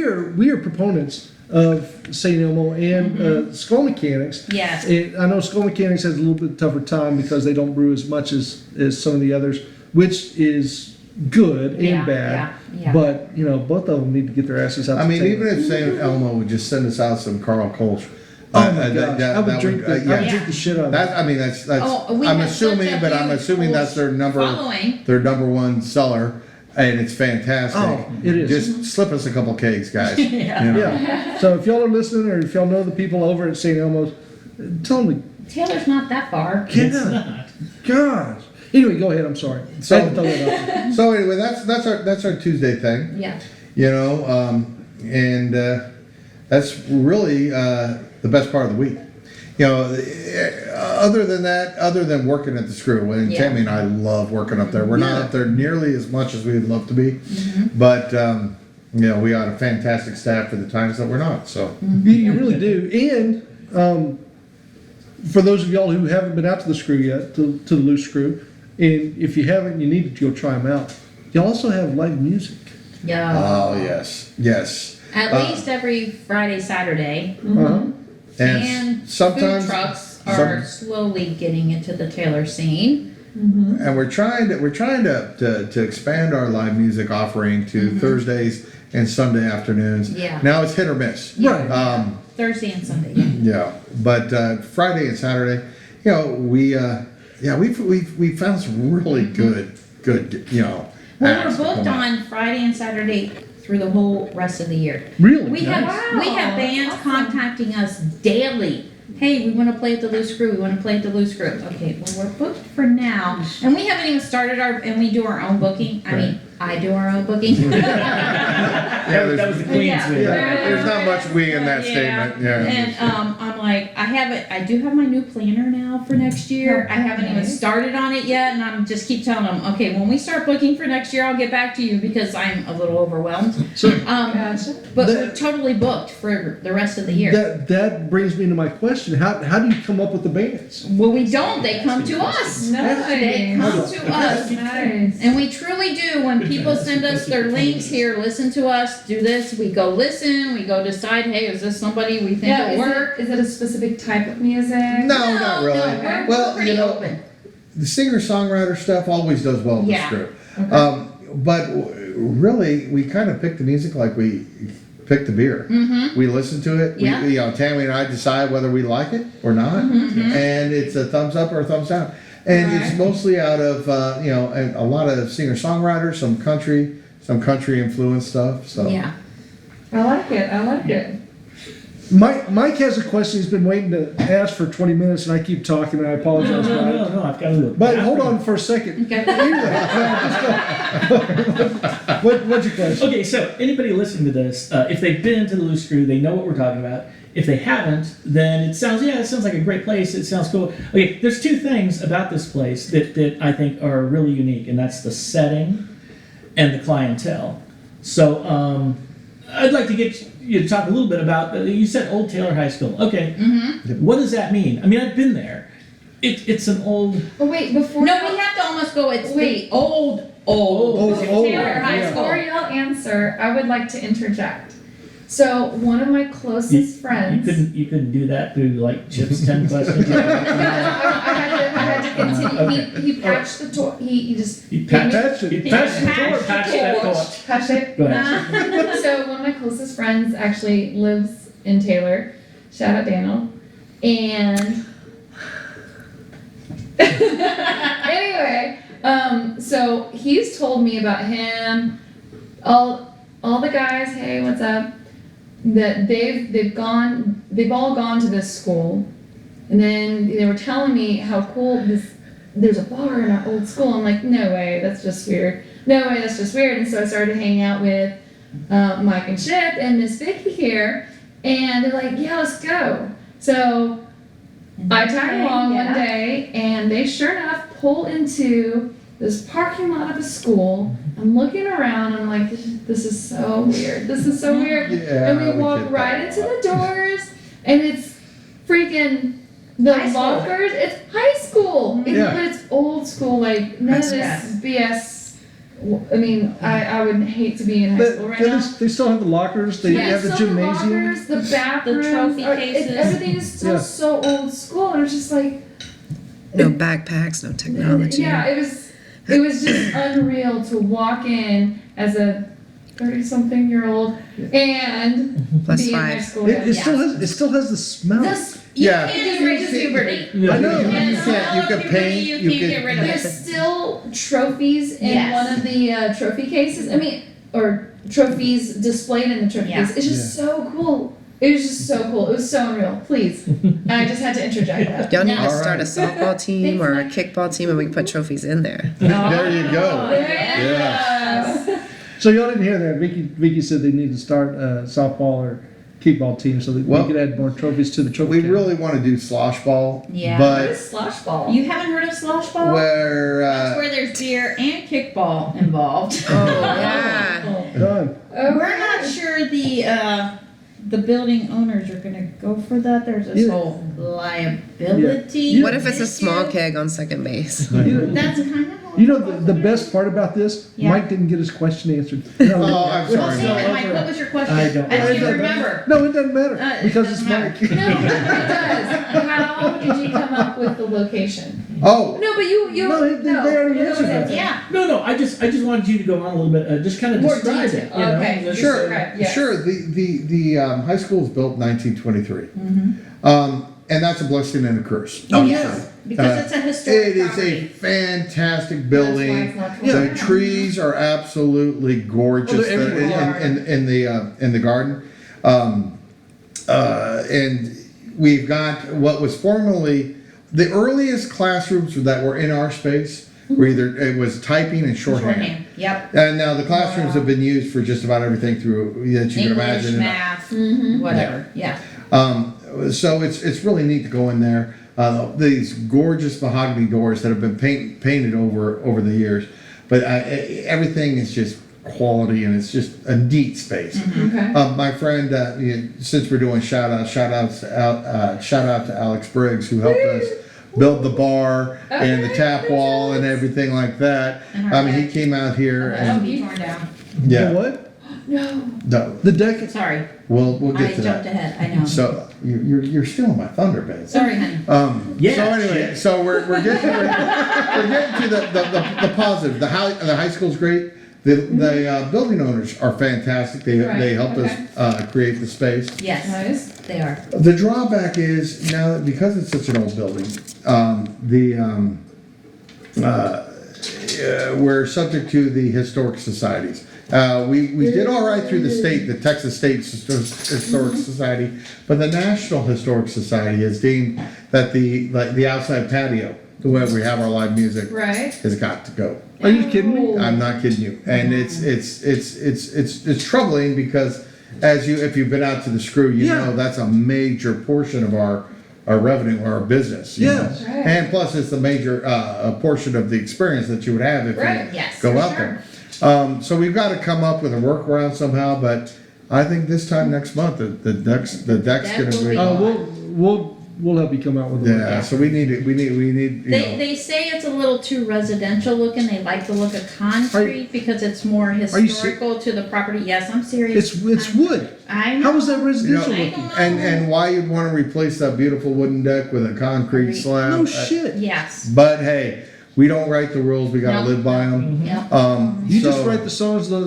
are proponents of St. Elmo and Skull Mechanics. Yes. And I know Skull Mechanics has a little bit tougher time because they don't brew as much as some of the others, which is good and Yeah, bad. yeah. But you know, both of them need to get their asses out. I to mean, Taylor. even if St. Elmo would just send us out some Carl Kolsch. Oh my gosh, I would drink the shit out of That, it. I mean, that's We I'm have assuming, such a but I'm huge assuming that's their following. number one seller, and it's fantastic. Oh, it is. Just slip us a couple cakes, guys. Yeah. Yeah. So if y'all are listening, or if y'all know the people over at St. Elmo's, tell them Taylor's not that far. to It's get out. not. Gosh. Anyway, go ahead. I'm sorry. So- I had to throw that out there. So anyway, that's our Tuesday thing. Yeah. You know, and that's really the best part of the week. You know, other than that, other than working at the Screw, and Yeah. Tammy and I love working up there. We're not up there nearly as much as we'd love to be, but you know, we got a fantastic staff for the times that we're not. So You really do. And for those of y'all who haven't been out to the Screw yet, to the Loose Screw, and if you haven't, you need to go try them out. You also have live music. Yeah. oh yes, At least every Friday, Saturday. Uh-huh. and And sometimes food trucks are slowly getting into the Taylor scene. and we're trying to expand our live music offering to Thursdays and Sunday afternoons. Yeah. Now it's hit or miss. Right. Thursday and Sunday. Yeah, but Friday and Saturday, you know, we found some really good, you know. Well, acts we're to booked come out. on Friday and Saturday through the whole rest of the year. Really? We Nice. have bands contacting us daily. Hey, we want to play at the Loose Screw. We want to play at the Loose Screw. Okay, well, we're booked for now, and we haven't even started and we do our own booking. I mean, I do our own booking. That was the Queen's Yeah. win. There's not much we in that statement. Yeah. And I'm like, I do have my new planner now for next year. I haven't even started on it yet, and I'm just keep telling them, okay, when we start booking for next year, I'll get back to you because I'm a little overwhelmed. So But we're totally booked for the rest of the year. that brings me to my question. How do you come up with the bands? Well, we don't. They come to us. They come to us. Nice. And we truly do. When people send us their links here, listen to us, do this, we go listen, we go decide, hey, is this somebody we think will work? Is it a specific type of music? No, not really. we're Well, pretty you know, open. the singer-songwriter stuff always does well with Yeah. the Screw. But really, we kind of pick the music like we pick the beer. Mm-hmm. We listen to it. Yeah. You know, Tammy and I decide whether we like it or not, and it's a thumbs up or a thumbs down. And it's mostly out of you know, and a lot of singer-songwriters, some country influence stuff. So Yeah. I like it. Mike has a question he's been waiting to ask for 20 minutes, and I keep talking, and I apologize. No, I've got to look. But hold on for a second. Okay. What's your question? Okay, so anybody listening to this, if they've been to the Loose Screw, they know what we're talking about. If they haven't, then it sounds like a great place. It sounds cool. Okay, there's two things about this place that I think are really unique, and that's the setting and the clientele. So I'd like to get you to talk a little bit about, you said Old Taylor High School. Okay, what does that mean? I mean, I've been there. It's an old. Oh wait, before No, y'all- we have to almost go, it's Wait. the old Taylor High yeah. School. Before y'all answer, I would like to interject. So one of my closest friends. You couldn't do that through like Chip's 10 questions. I had to continue. Okay. He patched the torch. He just He gave me- patched it. He patched the patched torch. the Patched that torch. torch. Patched it. Go ahead. So one of my closest friends actually lives in Taylor. Shout out Daniel. And anyway, so he's told me about him, all the guys, hey, what's up? That they've all gone to this school, and then they were telling me how cool there's a bar in our old school. I'm like, no way, that's just weird. No way, that's just weird. And so I started hanging out with Mike and Chip and Miss Vicky here, and they're like, yeah, let's go. So I tag along one day, and they sure enough pull into this parking lot of a school. I'm looking around, I'm like, this is so weird. This is so weird. Yeah, And we we walk get right that into the doors, and it's freaking the High school. lockers. It's high school, Yeah. but it's old school. Like none of this BS. I mean, I would hate to be in high school right now. They still have the lockers. They have the still gymnasium. Lockers, the bathrooms, The trophy are- cases. everything is still Yeah. so old school, and it's just like, No backpacks, no technology. yeah, it was just unreal to walk in as a 30-something-year-old and Plus be in high 5. school. It still has the smell. This, Yeah. Can't get rid of puberty. Yeah. I know. You And can't, you all can of paint, puberty, you can't get can, rid of there's it. still trophies in Yes. one of the trophy cases. I mean, or trophies displayed in the trophy Yeah. case. It's just so cool. It was just so cool. It was so unreal. Please. I just had to interject that. Y'all need to All start right. a softball team or a kickball team, and we can put trophies in there. there you go. Yes. So y'all didn't hear that. Vicky said they need to start a softball or kickball team so that Well, we could add more trophies to the trophy. We case. really want to do slosh ball, Yeah. What is but slosh ball? You haven't heard of slosh ball? where, That's where there's beer and kickball involved. Oh, yeah. Done. We're not sure the building owners are gonna go for that. There's this Yeah. whole liability. What if it's a issue. small keg on second base? That's kind of. You know the best part about this? Yeah. Mike didn't get his question answered. oh, I'm Well, sorry. damn it, Mike, what was your question? I don't can't know. remember. No, it doesn't matter It because it's doesn't Mike. No, it does. How did you come up with the location? Oh, No, but you No, they already answered that. Yeah. No, I just wanted you to go on a little bit, just kind of More describe it. detail. You know? Okay, Just- sure, Right, yes. sure. The high school was built in 1923. And that's a blessing and a curse. Oh, obviously. yes. Because it's a historic It is a property. fantastic building. That's why it's not The trees are absolutely gorgeous Oh, they're everywhere. in the garden. And we've got what was formerly the earliest classrooms that were in our space were either it was typing and shorthand. Shorthand. Yep. And now the classrooms have been used for just about everything through that you can English, imagine. math, whatever. Yeah. So it's really neat to go in there. These gorgeous mahogany doors that have been painted over the years, but everything is just quality and it's just a neat space. Okay. My friend, since we're doing shout out to Alex Briggs who helped us build the bar and the tap wall and everything like that. And I mean, he deck. came out here That'll and be torn down. The yeah, what? No. no, The deck. Sorry. we'll I get to jumped that. ahead. I know. So you're stealing my thunder, babe. Sorry, honey. Yeah, So anyway, shit. so we're getting to the positive. The high school's great. The building owners are fantastic. They Right, helped us create the space. Yes, Nice. they are. The drawback is now that because it's such an old building, we're subject to the historic societies. We did all right through the state, the Texas State Historic Society, but the National Historic Society has deemed that the outside patio, the way we have our live music, Right. has got to go. Are you kidding me? I'm not kidding you, and it's troubling because if you've been out to the Screw, you Yeah. know that's a major portion of our revenue or our business. You Yes. know? Right. And plus it's the major portion of the experience that you would have if Right. you Yes, go for out sure. there. So we've got to come up with a workaround somehow, but I think this time next month the deck's going to be. will be- We'll we'll help you come out with a Yeah, so we need, you know. They say it's a little too residential looking. They like the look of concrete because it's more you historical to the property. Yes, I'm serious. It's wood. I know. How is that residential You know, looking? And why you'd want to replace that beautiful wooden deck with a concrete slab. No shit. Yes. But hey, we don't write the rules, we gotta No. live by them. Yep. You just So- write the songs, the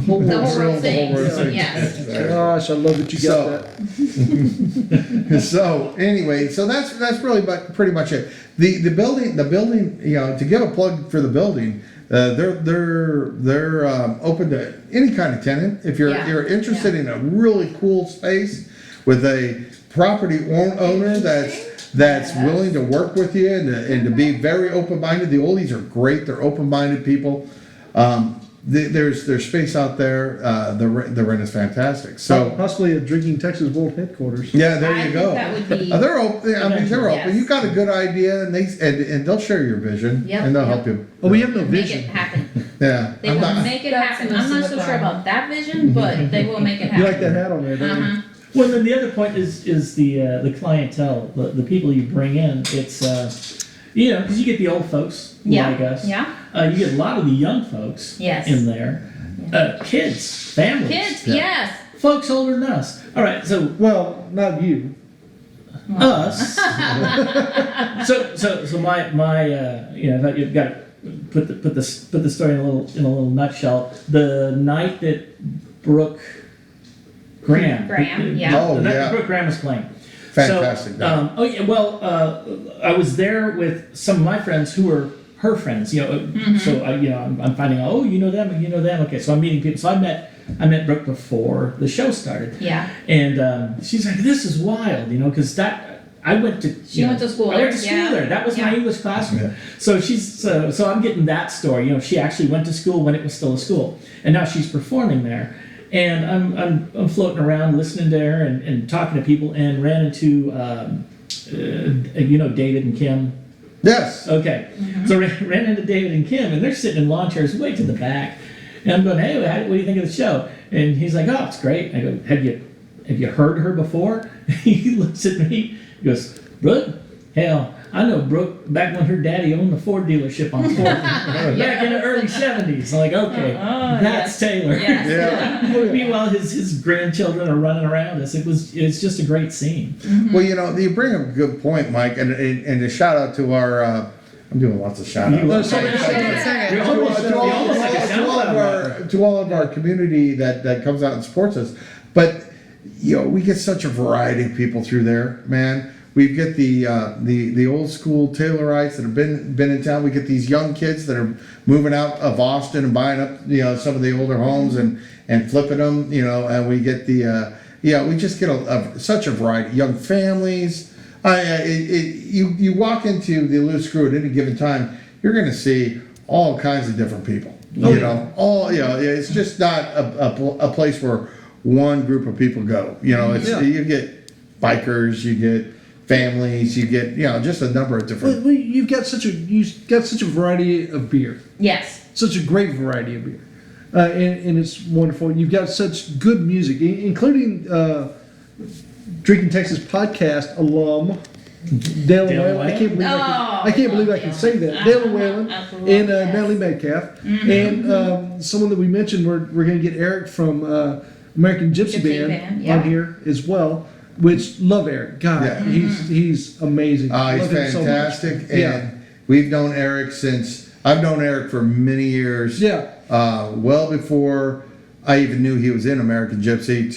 whole The world. whole world sings. sings. Yes. Gosh, I love that you got that. So anyway, so that's really pretty much it. The building, you know, to give a plug for the building, they're open to any kind of tenant. If you're interested in a really cool space with a property owner that's willing to work with you and to be very open-minded. The oldies are great. They're open-minded people. There's space out there. The rent is fantastic. So Possibly a Drinking Texas World headquarters. yeah, there I you think go. that would be- They're open. I mean, they're open. Yes. You got a good idea, and they'll share your vision, Yep, and they'll yep. help you. Oh, we have no Make vision. it happen. Yeah, They I'm will not- make it That's happen. I'm not so the sure about that vision, but they will make it happen. You like that hat on there, don't you? Uh-huh. Well, then the other point is the clientele, the people you bring in. It's you know, because you get the old folks Yeah, like us. yeah. You get a lot of the young folks Yes. in there. Kids, families. Kids, yes. Folks older than us. All right, so Well, not you. us. so my you know, if you've got to put the story in a little nutshell. The night that Brooke Graham, Yeah. Oh, the night yeah. that Brooke Graham was playing. Fantastic So, night. oh yeah, well, I was there with some of my friends who were her friends. You know, so I'm finding out. Oh, you know them. Okay, so I'm meeting people. So I met Brooke before the show started. Yeah. And she's like, "This is wild," you know, because I went to. She went to school I went to there, school yeah. there. That was my Yeah. English classroom. Yeah. So so I'm getting that story. You know, she actually went to school when it was still a school, and now she's performing there. And I'm floating around listening to her and talking to people, and ran into you know, David and Kim. Yes. Okay, so ran into David and Kim, and they're sitting in lawn chairs way to the back, and I'm going, "Hey, what do you think of the show?" And he's like, "Oh, it's great." I go, "Have you heard her before?" He looks at me, he goes, "Brooke? Hell, I know Brooke back when her daddy owned the Ford delership on 4th, back in the early '70s." I'm like, "Okay, that's Taylor." Yes. Yeah. Meanwhile, his grandchildren are running around us. It's just a great scene. Well, you know, you bring up a good point, Mike, and a shout out to our. I'm doing lots of shout outs. You- Second. You're almost like a SoundCloud To all of our community that comes out and supports us. But you know, we get such a variety of people through there, man. We get the old school Taylorites that have been in town. We get these young kids that are moving out of Austin and buying up, you know, some of the older homes and flipping them, you know. And we get we just get such a variety. Young families. You walk into the Loose Screw at any given time, you're going to see all kinds of different people. You know, it's just not a place where one group of people go. You know, you get bikers, you get families, you get just a number of different. Well, you've got such a variety of beer. Yes. Such a great variety of beer, and it's wonderful. You've got such good music, including Drinking Texas podcast alum Dale Dale Whalen. I can't believe I can say that. Dale Whalen Absolutely, and yes. Natalie Metcalf, and someone that we mentioned. We're going to get Eric from American Gypsy Band yeah. on here as well. Which love Eric. God, Yeah. he's amazing. He's Love him so much. fantastic, and Yeah. we've known Eric since I've known Eric for many years. Yeah. Well before I even knew he was in American Gypsy.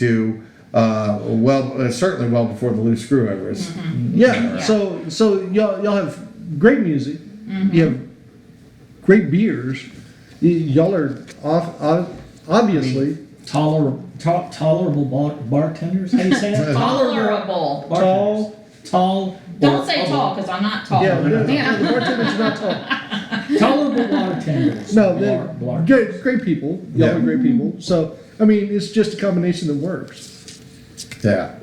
Certainly well before the Loose Screw ever was. Yeah. So y'all have great music. You have great beers. Y'all are obviously Tolerable bartenders. How do you say that? Tolerable. Tall. Don't say tall, because I'm not tall. Yeah, the bartenders are not tall. Tolerable bartenders. No, they're great people. Y'all are great people. So I mean, it's just a combination that works. Yeah.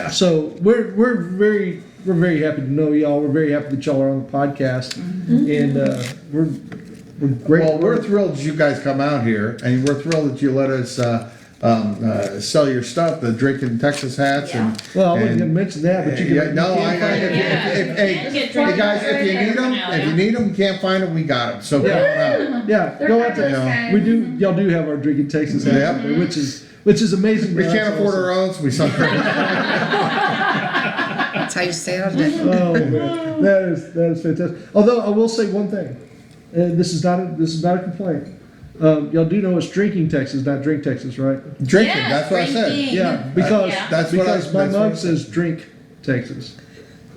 So we're very happy to know y'all. We're very happy that y'all are on the podcast, and we're great. Well, we're thrilled that you guys come out here, and we're thrilled that you let us sell your stuff, the Drinking Texas hats. Yeah. Well, I wasn't gonna mention that, but you can. Yeah, no, you I, can find it. hey guys, if you need them, you can't find them, we got them. So Yeah, go out fabulous, there. guys. We do. Y'all do have our Drinking Texas hats, Yep. out there, which is amazing. we but can't that's afford awesome. our own, so we sell. That's how you stay out of it. Oh man, that is fantastic. Although I will say one thing, and this is not a complaint. Y'all do know it's Drinking Texas, not Drink Texas, right? Drinking, Yes, that's what I said. drinking. Yeah, because Yeah. That's what because my that's what I mug says Drink Texas.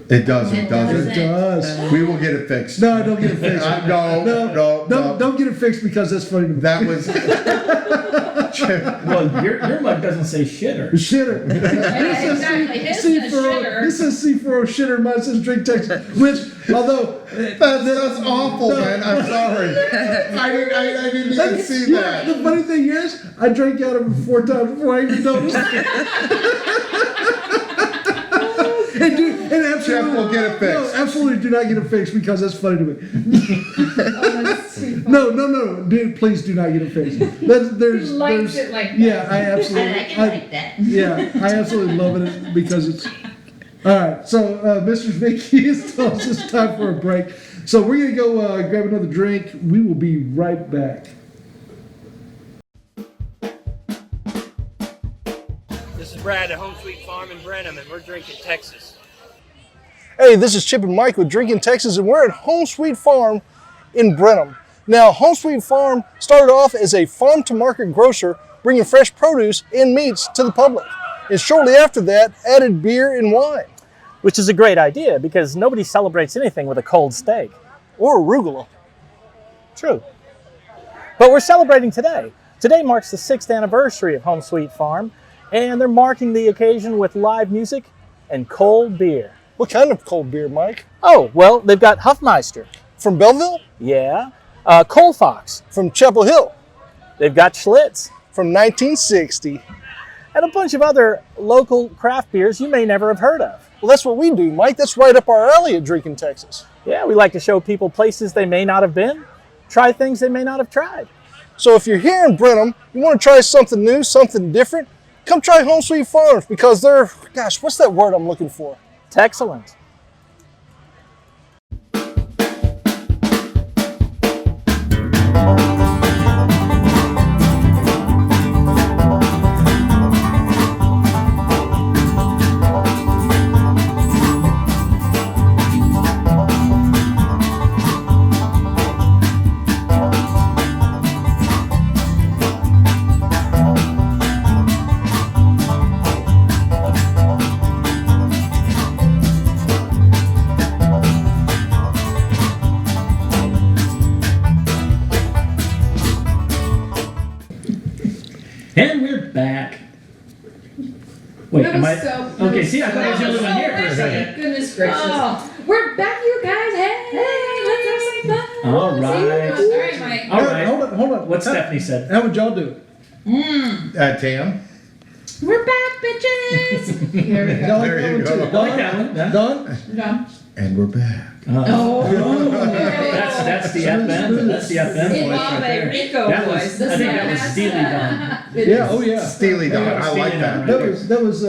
It doesn't, It does It it? does. We will get it fixed. No, don't get it fixed. No. Don't get it fixed because that's funny to me. That was. Well, your mug doesn't say shitter. Shitter. Yeah, exactly. His says shitter. This says C4 shitter. Mine says Drink Texas. Which, although That's awful, man. I'm sorry. I didn't even see you know, that. the funny thing is, I drank out of it 4 times before I even noticed it. And absolutely, Jeff will get it fixed. No, absolutely do not get it fixed because that's funny to me. Oh, that's too funny. No, dude, please do not get it fixed. There's, He likes there's, it like that. yeah, I absolutely, I like it like that. yeah, I absolutely love it because it's. All right, so Mr. Vicky is telling us it's time for a break. So we're gonna go grab another drink. We will be right back. This is Brad at Home Sweet Farm in Brenham, and we're drinking Texas. Hey, this is Chip and Mike with Drinking Texas, and we're at Home Sweet Farm in Brenham. Now, Home Sweet Farm started off as a farm-to-market grocer, bringing fresh produce and meats to the public. And shortly after that, added beer and wine. Which is a great idea because nobody celebrates anything with a cold steak. Or arugula. True. But we're celebrating today. Today marks the 6th anniversary of Home Sweet Farm, and they're marking the occasion with live music and cold beer. What kind of cold beer, Mike? Oh, well, they've got Huffmeister. From Belleville? Yeah. Coal Fox. From Chapel Hill? They've got Schlitz. From 1960. And a bunch of other local craft beers you may never have heard of. Well, that's what we do, Mike. That's right up our alley at Drinking Texas. Yeah, we like to show people places they may not have been, try things they may not have tried. So if you're here in Brenham, you want to try something new, something different, come try Home Sweet Farms because they're, gosh, what's that word I'm looking for? Excellent. And we're back. Wait, That am was I? so- Okay, see, I thought I was the only one here for a so second. Goodness gracious. Oh. We're back, you guys. Hey, let's have some fun. All See you right. guys. All right, Mike. All right. Hold on. What Stephanie said. How would y'all do it? Tam? We're back, bitches. Here we go. Y'all There you going go. too. I like that one. Yeah. Done? Done. And we're back. That's the FM. That's the FM In voice Bob right there. Rico That was, voice. I think that was Steely Dan. Yeah. Oh yeah. Steely Don. I like Steely that. Don. That was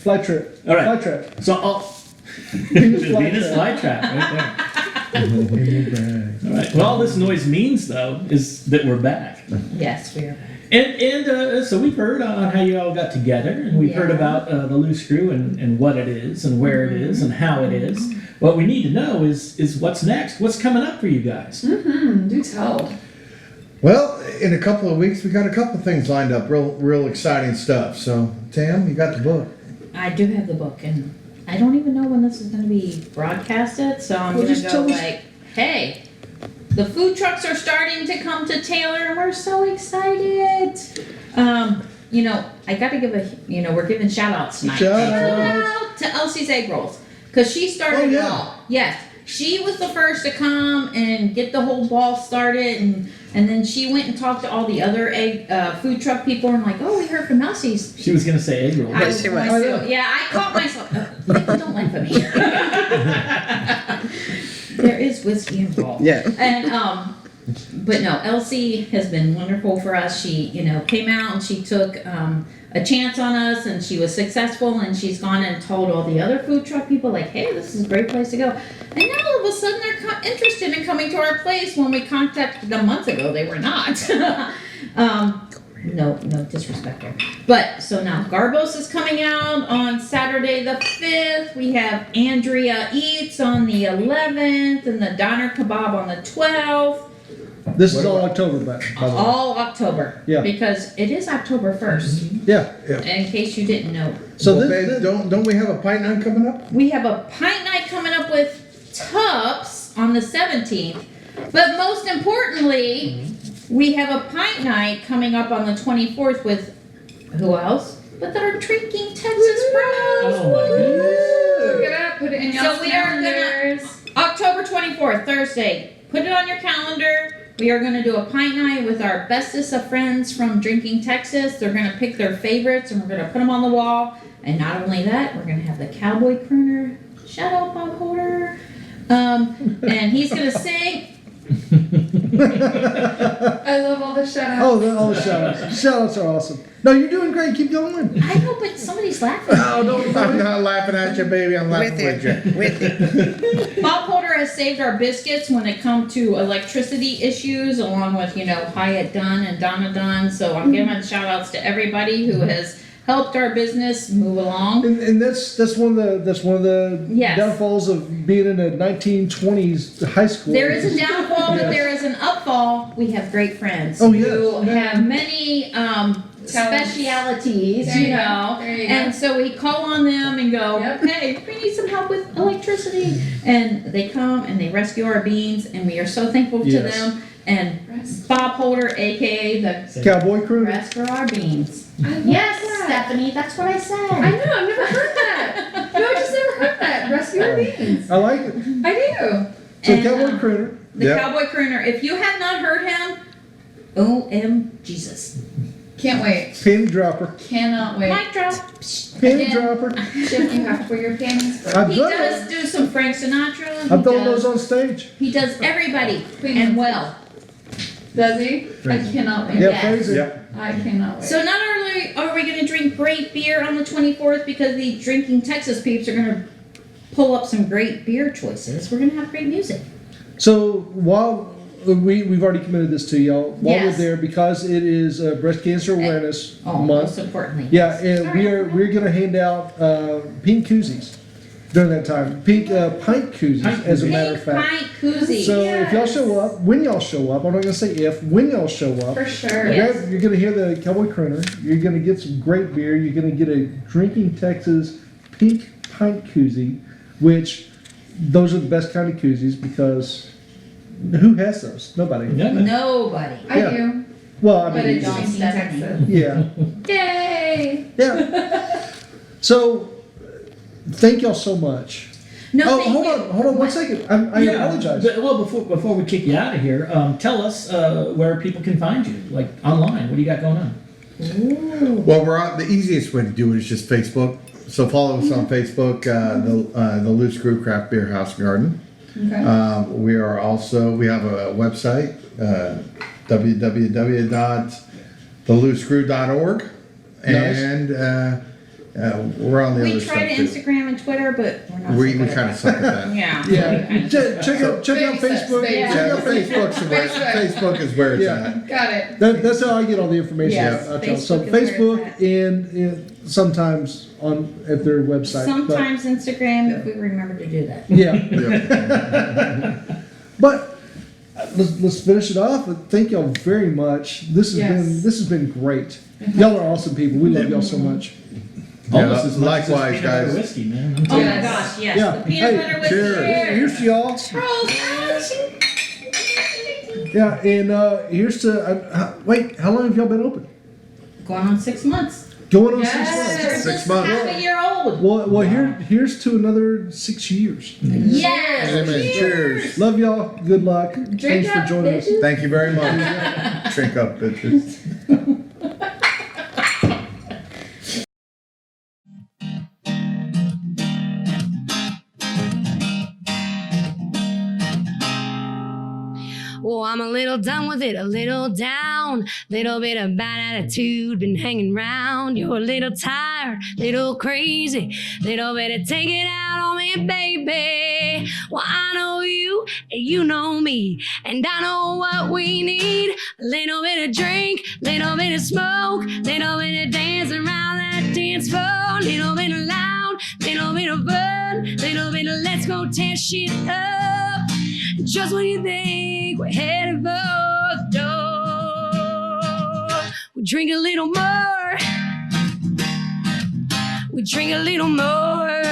Fly Trip. All right. Fly Trip. So I'll. Venus The Venus Flytrap. flytrap right there. All right. Well, all this noise means though is that we're back. Yes, we are. And so we've heard on how you all got together, and we've heard Yeah. about the loose screw and what it is, and where it is, and how it is. What we need to know is what's next. What's coming up for you guys? Do tell. Well, in a couple of weeks, we got a couple of things lined up. Real exciting stuff. So, Tam, you got the book. I do have the book, and I don't even know when this is going to be broadcasted, so I'm going to go like, hey, the food trucks are starting to come to Taylor, and we're so excited. You know, I got to give we're giving shout outs tonight. Shout Shout out to Elsie's Egg Rolls, because she started it all. Yes. She was the first to come and get the whole ball started, and then she went and talked to all the other egg food truck people, and like, oh, we heard from Elsie's. She was going to say egg roll. I Yes, she was. I caught myself. Don't laugh at me. There is whiskey involved. Yeah. And But no, Elsie has been wonderful for us. She, came out and she took a chance on us, and she was successful, and she's gone and told all the other food truck people, like, hey, this is a great place to go. And now all of a sudden they're interested in coming to our place when we contacted them months ago. They were not. No disrespect there. But, so now Garbos is coming out on Saturday the 5th. We have Andrea Eats on the 11th, and the Donner Kebab on the 12th. This is all October, by the way. All October. Yeah. Because it is October 1st, Yeah. in case you didn't know. So Well, this, babe, don't we have a pint night coming up? We have a pint night coming up with Tups on the 17th. But most importantly, we have a pint night coming up on the 24th with who else? But our Drinking Texas Bros. Oh my goodness. Look it up, put it in y'all's So we are calendars. October 24th, Thursday. Put it on your calendar. We are going to do a pint night with our bestest of friends from Drinking Texas. They're going to pick their favorites, and we're going to put them on the wall. And not only that, we're going to have the Cowboy Crooner. Shout out Bob Holder. And he's going to sing. I love all the shout outs. all the shout-outs. Shout-outs are awesome. No, you're doing great. Keep going. I hope somebody's laughing. I'm not laughing at you, baby. I'm laughing with you. With it. Bob Holder has saved our biscuits when it comes to electricity issues, along with, Hyatt Dunn and Donna Dunn. So I'm giving shout outs to everybody who has helped our business move along. And that's one of the Yes. downfalls of being in a 1920s high school. There is a downfall, but Yes. there is an upfall. We have great friends Oh, yes. who have many specialities, There you go. There you go. and so we call on them and go, Yep. hey, we need some help with electricity. And they come and they rescue our beans, and we are so thankful to Yes. them. And Bob Holder, aka the Cowboy crew. rescue our beans. I love Yes, that. Stephanie, that's what I said. I know, I've never heard that. No, I just never heard that. Rescue our beans. I like it. I do. So And, Cowboy Crooner. The Yep. Cowboy Crooner. If you have not heard him, OM Jesus. Can't wait. Penny dropper. Cannot wait. Mic drop. Penny Again. dropper. Chip, you have to wear your panties first. I've He done does it. do some Frank Sinatra. I've He done does- those on stage. He does everybody Queen and Latifah. well. Does he? I cannot wait. Yeah, Yes. crazy. Yep. I cannot wait. So not only are we going to drink great beer on the 24th because the Drinking Texas peeps are going to pull up some great beer choices, we're going to have great music. So while we've already committed this to y'all, while Yes. we're there, because it is Breast Cancer Awareness Oh, Month. most importantly. Yeah, and Sorry. we're gonna hand out pink koozies during that time. Pink pint koozies, Pint as a koozies. matter of Pink fact. pint koozie. So if y'all show up, when y'all show up, I'm not gonna say if, when y'all show up, For sure. Yes. you're gonna hear the Cowboy Crooner. You're gonna get some great beer. You're gonna get a Drinking Texas pink pint koozie, which those are the best kind of koozies because who has those? Nobody. Yeah, man. Nobody. I Yeah. do. Well, I But mean, it's Drinking Texas. yeah, Yay! yeah. So, thank y'all so much. No, Oh, thank hold you. on 1 second. I Yeah, apologize. But, well, before we kick you out of here, tell us where people can find you, like online. What do you got going on? Well, the easiest way to do it is just Facebook. So follow us on Facebook, the Loose Screw Craft Beer House and Garden. Okay. We have a website, www.theloosescrew.org, Nice. and we're on the We other try stuff to too. Instagram and Twitter, but we're not. We so good kind at of suck at that. that. Yeah. Yeah, check out Baby steps, Facebook. baby Check Yeah, out Facebook. Facebook is where it's Yeah. at. Got it. That's how I get all the information Yes, out. y'all. So Facebook is where Facebook it's and sometimes at their website. Sometimes Instagram if we remember to do that. But, yeah, Yep. but let's finish it off. Thank y'all very much. This has been great. Y'all are awesome people. We love y'all so much. Almost as much as likewise, this peanut butter guys. whiskey, man. Oh my Yes. gosh, yes. Yeah. The peanut Hey, butter with cheers. Here's to y'all. Yeah, and here's to wait. How long have y'all been open? Going on 6 months. Going on Yes. 6 months. We're 6 just months. half a year old. Well, here's to another 6 years. Yes. Amen. Cheers. Love y'all. Good luck. Thanks for up, joining us. bitches. Thank you very much. Drink up, bitches. Oh, I'm a little done with it, a little down. Little bit of bad attitude been hanging round. You're a little tired, little crazy. Little bit of take it out on me, baby. Well, I know you, and you know me. And I know what we need. A little bit of drink, little bit of smoke. Little bit of dance around that dance floor. Little bit of loud, little bit of fun. Little bit of let's go tear shit up. Just when you think we're headed for the door, we drink a little more. We drink a little more.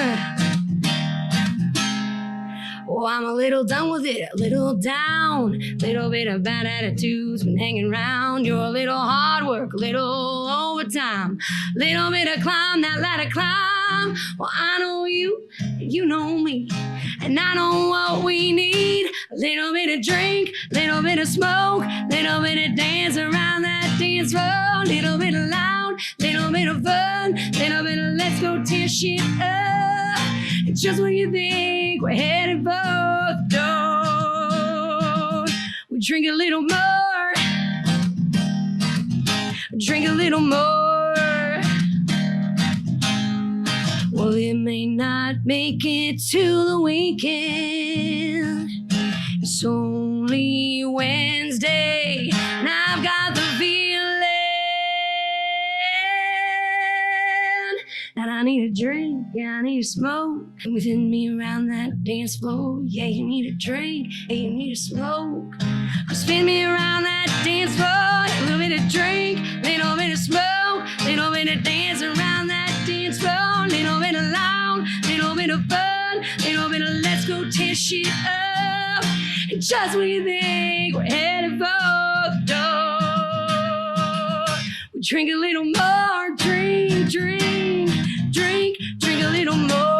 Oh, I'm a little done with it, a little down. Little bit of bad attitudes been hanging round. You're a little hard work, a little overtime. Little bit of climb, that ladder climb. Well, I know you, you know me. And I know what we need. A little bit of drink, little bit of smoke. Little bit of dance around that dance floor. Little bit of loud, little bit of fun. Little bit of let's go tear shit up. Just when you think we're headed for the door, we drink a little more. Drink a little more. Well, it may not make it to the weekend. It's only Wednesday, and I've got the feeling that I need a drink, yeah, I need a smoke. Within me around that dance floor, yeah, you need a drink, yeah, you need a smoke. Spin me around that dance floor, a little bit of drink, little bit of smoke, little bit of dance around that dance floor, little bit of loud, little bit of fun, little bit of let's go tear shit up. And just when you think we're headed for the door, we drink a little more, drink, drink, drink, drink a little more.